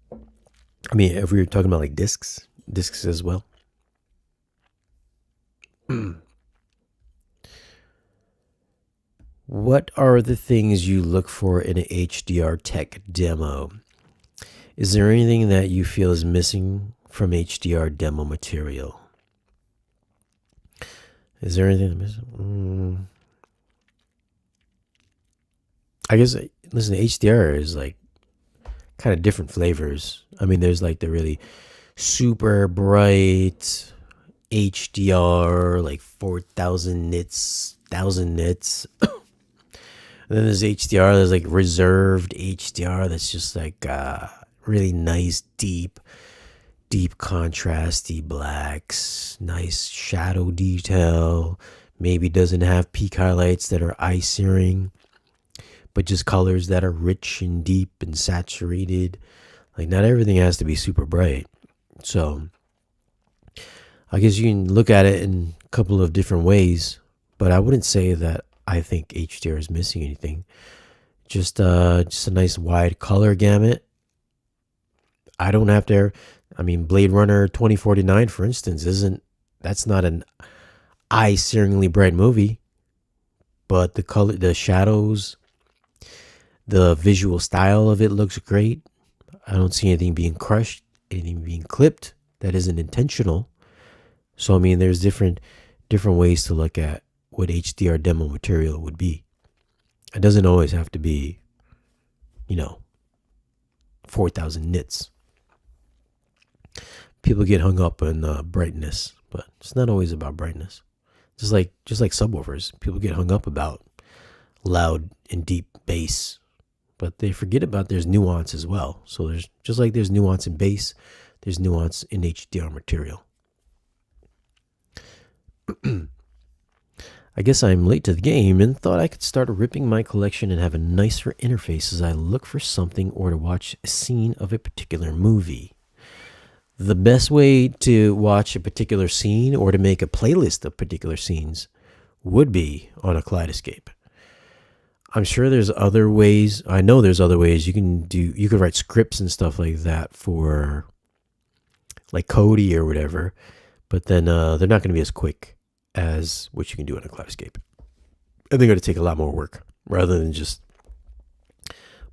I mean, if we were talking about like discs as well. What are the things you look for in an HDR tech demo? Is there anything that you feel is missing from HDR demo material? Is there anything missing? I guess, listen, HDR is like kind of different flavors. I mean, there's like the really super bright HDR, like 4,000 nits, 1,000 nits. And then there's HDR, there's like reserved HDR that's just like really nice, deep contrasty blacks, nice shadow detail. Maybe doesn't have peak highlights that are eye searing, but just colors that are rich and deep and saturated. Like, not everything has to be super bright. So I guess you can look at it in a couple of different ways, but I wouldn't say that I think HDR is missing anything. Just a nice wide color gamut. I don't have to. I mean, Blade Runner 2049, for instance, that's not an eye-searingly bright movie, but the color, the shadows, the visual style of it looks great. I don't see anything being crushed, anything being clipped that isn't intentional. So I mean, there's different ways to look at what HDR demo material would be. It doesn't always have to be, 4,000 nits. People get hung up on brightness, but it's not always about brightness. Just like subwoofers, people get hung up about loud and deep bass, but they forget about there's nuance as well. So there's nuance in bass, there's nuance in HDR material. I guess I'm late to the game and thought I could start ripping my collection and have a nicer interface as I look for something or to watch a scene of a particular movie. The best way to watch a particular scene or to make a playlist of particular scenes would be on a Kaleidoscape. I'm sure there's other ways. I know there's other ways you could write scripts and stuff like that for like Kodi or whatever, but then they're not going to be as quick as what you can do on a Kaleidoscape. And they're going to take a lot more work rather than just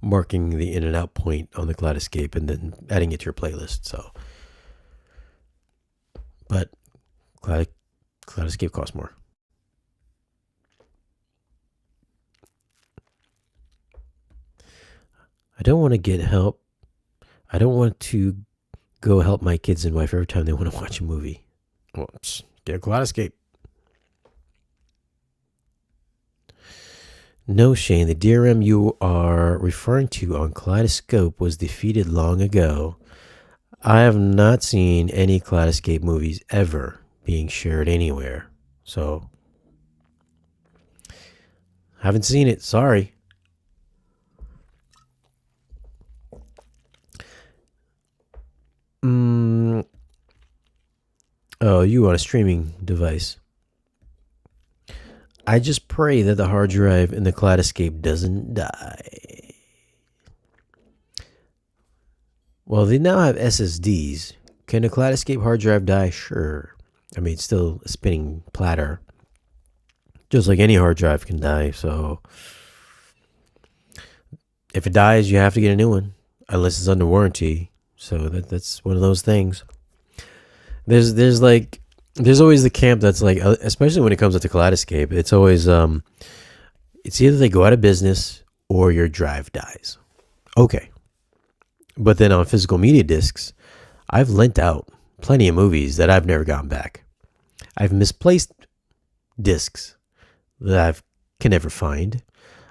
marking the in and out point on the Kaleidoscape and then adding it to your playlist. So, but Kaleidoscape costs more. I don't want to get help. I don't want to go help my kids and wife every time they want to watch a movie. Well, get a Kaleidoscape. No, Shane, the DRM you are referring to on Kaleidoscope was defeated long ago. I have not seen any Kaleidoscape movies ever being shared anywhere. So, haven't seen it. Sorry. Oh, you on a streaming device. I just pray that the hard drive in the Kaleidoscape doesn't die. Well, they now have SSDs. Can a Kaleidoscape hard drive die? Sure. I mean, it's still a spinning platter. Just like any hard drive can die. So if it dies, you have to get a new one. Unless it's under warranty. So that's one of those things. There's always the camp that's like, especially when it comes to Kaleidoscape, it's always it's either they go out of business or your drive dies. Okay. But then on physical media discs, I've lent out plenty of movies that I've never gotten back. I've misplaced discs that I can never find.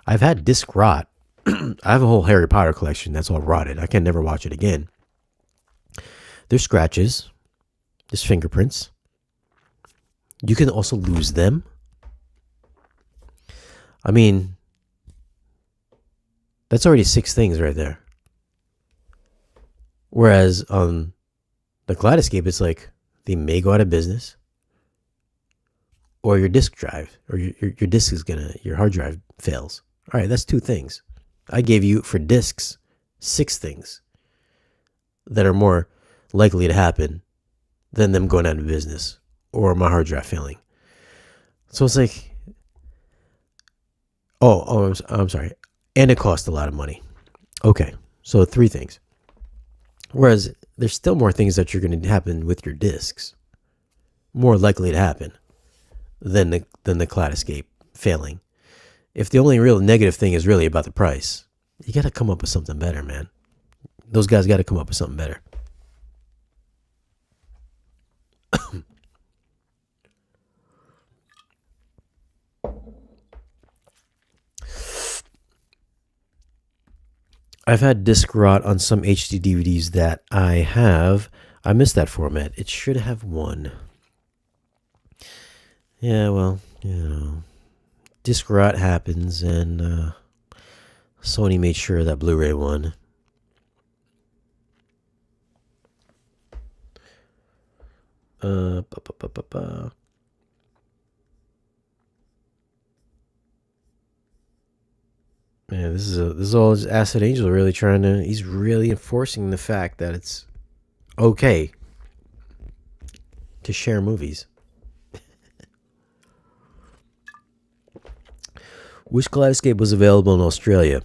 I've had disc rot. I have a whole Harry Potter collection that's all rotted. I can never watch it again. There's scratches. There's fingerprints. You can also lose them. I mean, that's already 6 things right there. Whereas on the Kaleidoscape, it's like they may go out of business, or your disk drive, or your disk is your hard drive fails. All right, that's 2 things. I gave you, for disks, 6 things that are more likely to happen than them going out of business or my hard drive failing. So it's like, I'm sorry. And it costs a lot of money. Okay, so 3 things. Whereas there's still more things that are going to happen with your disks, more likely to happen than the Kaleidoscape failing. If the only real negative thing is really about the price, you got to come up with something better, man. Those guys got to come up with something better. I've had disk rot on some HD DVDs that I have. I missed that format. It should have won. Yeah, well, disk rot happens, and Sony made sure that Blu-ray won. Man, this is all just Acid Angel really trying to. He's really enforcing the fact that it's okay to share movies. Which Kaleidoscape was available in Australia?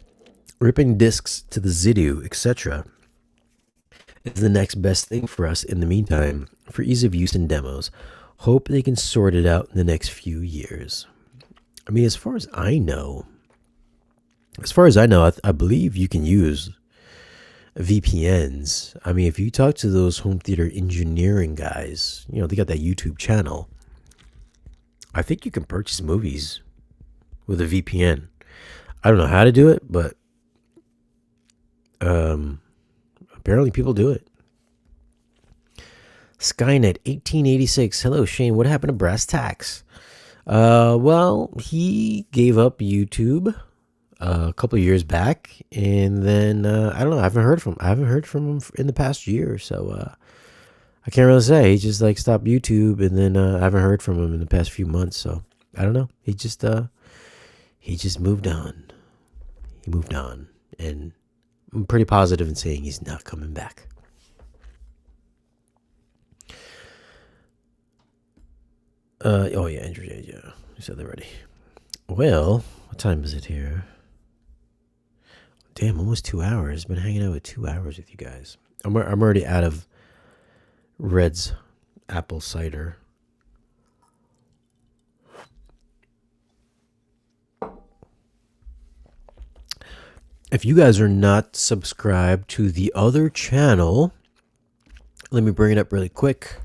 Ripping discs to the Zidu, etc. is the next best thing for us in the meantime, for ease of use and demos. Hope they can sort it out in the next few years. I mean, as far as I know, I believe you can use VPNs. I mean, if you talk to those home theater engineering guys, they got that YouTube channel. I think you can purchase movies with a VPN. I don't know how to do it, but apparently people do it. Skynet 1886. Hello, Shane. What happened to Brass Tacks? Well, he gave up YouTube a couple of years back, and then I don't know. I haven't heard from him in the past year, so I can't really say. He just stopped YouTube, and then I haven't heard from him in the past few months. So I don't know. He just moved on. He moved on, and I'm pretty positive in saying he's not coming back. Oh yeah, Andrew. Yeah, you said that already. Well, what time is it here? Damn, almost 2 hours. Been hanging out with 2 hours with you guys. I'm already out of Red's apple cider. If you guys are not subscribed to the other channel, let me bring it up really quick,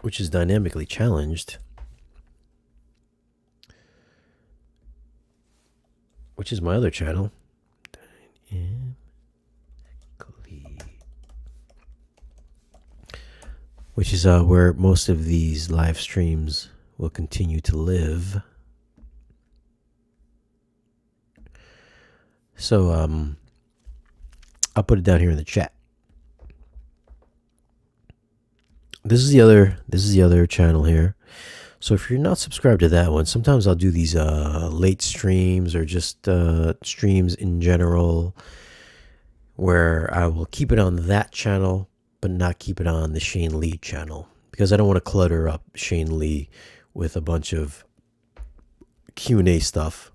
which is Dynamically Challenged, which is my other channel. Which is where most of these live streams will continue to live. So I'll put it down here in the chat. This is the other channel here. So if you're not subscribed to that one, sometimes I'll do these late streams or just streams in general, where I will keep it on that channel but not keep it on the Shane Lee channel, because I don't want to clutter up Shane Lee with a bunch of Q&A stuff.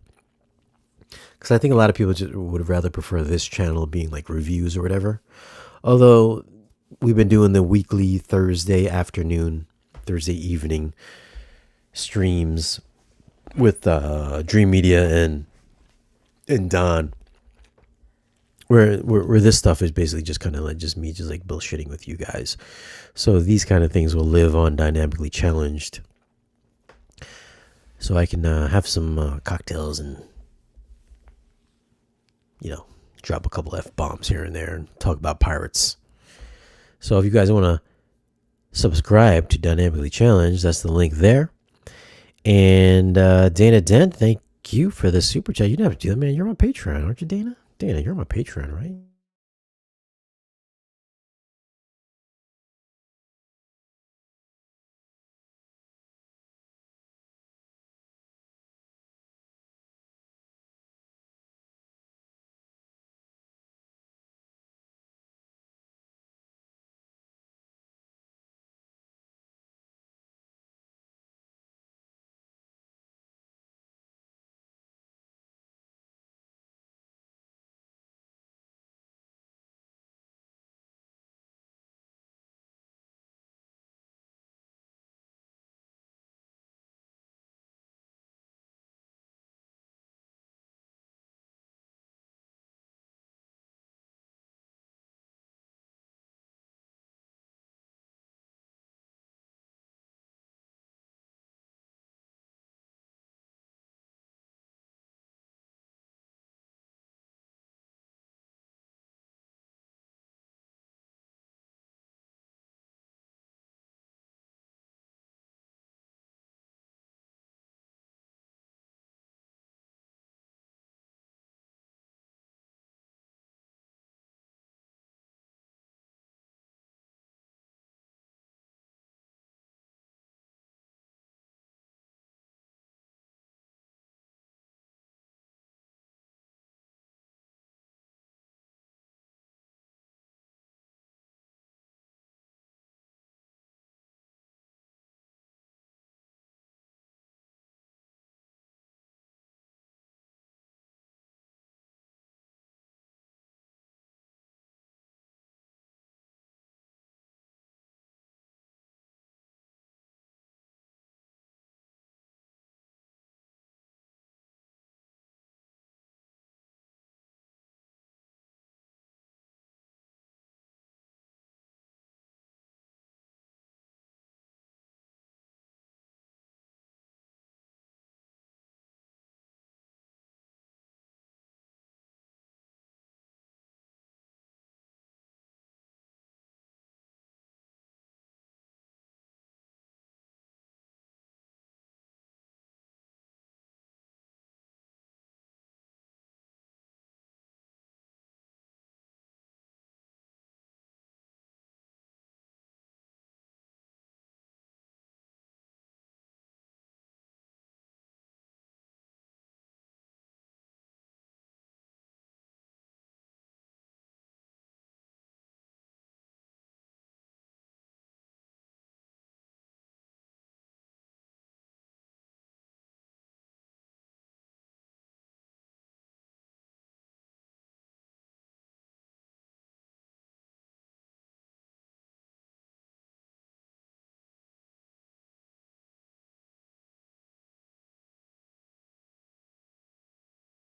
Because I think a lot of people just would rather prefer this channel being like reviews or whatever. Although we've been doing the weekly Thursday evening streams with Dream Media and Don, where this stuff is basically just kind of like just me just like bullshitting with you guys. So these kind of things will live on Dynamically Challenged, so I can have some cocktails and drop a couple F-bombs here and there and talk about pirates. So if you guys want to subscribe to Dynamically Challenged. That's the link there. And Dana Dent, thank you for the super chat. You didn't have to do that, man. You're my Patreon, aren't you, Dana? Dana, you're my Patreon, right?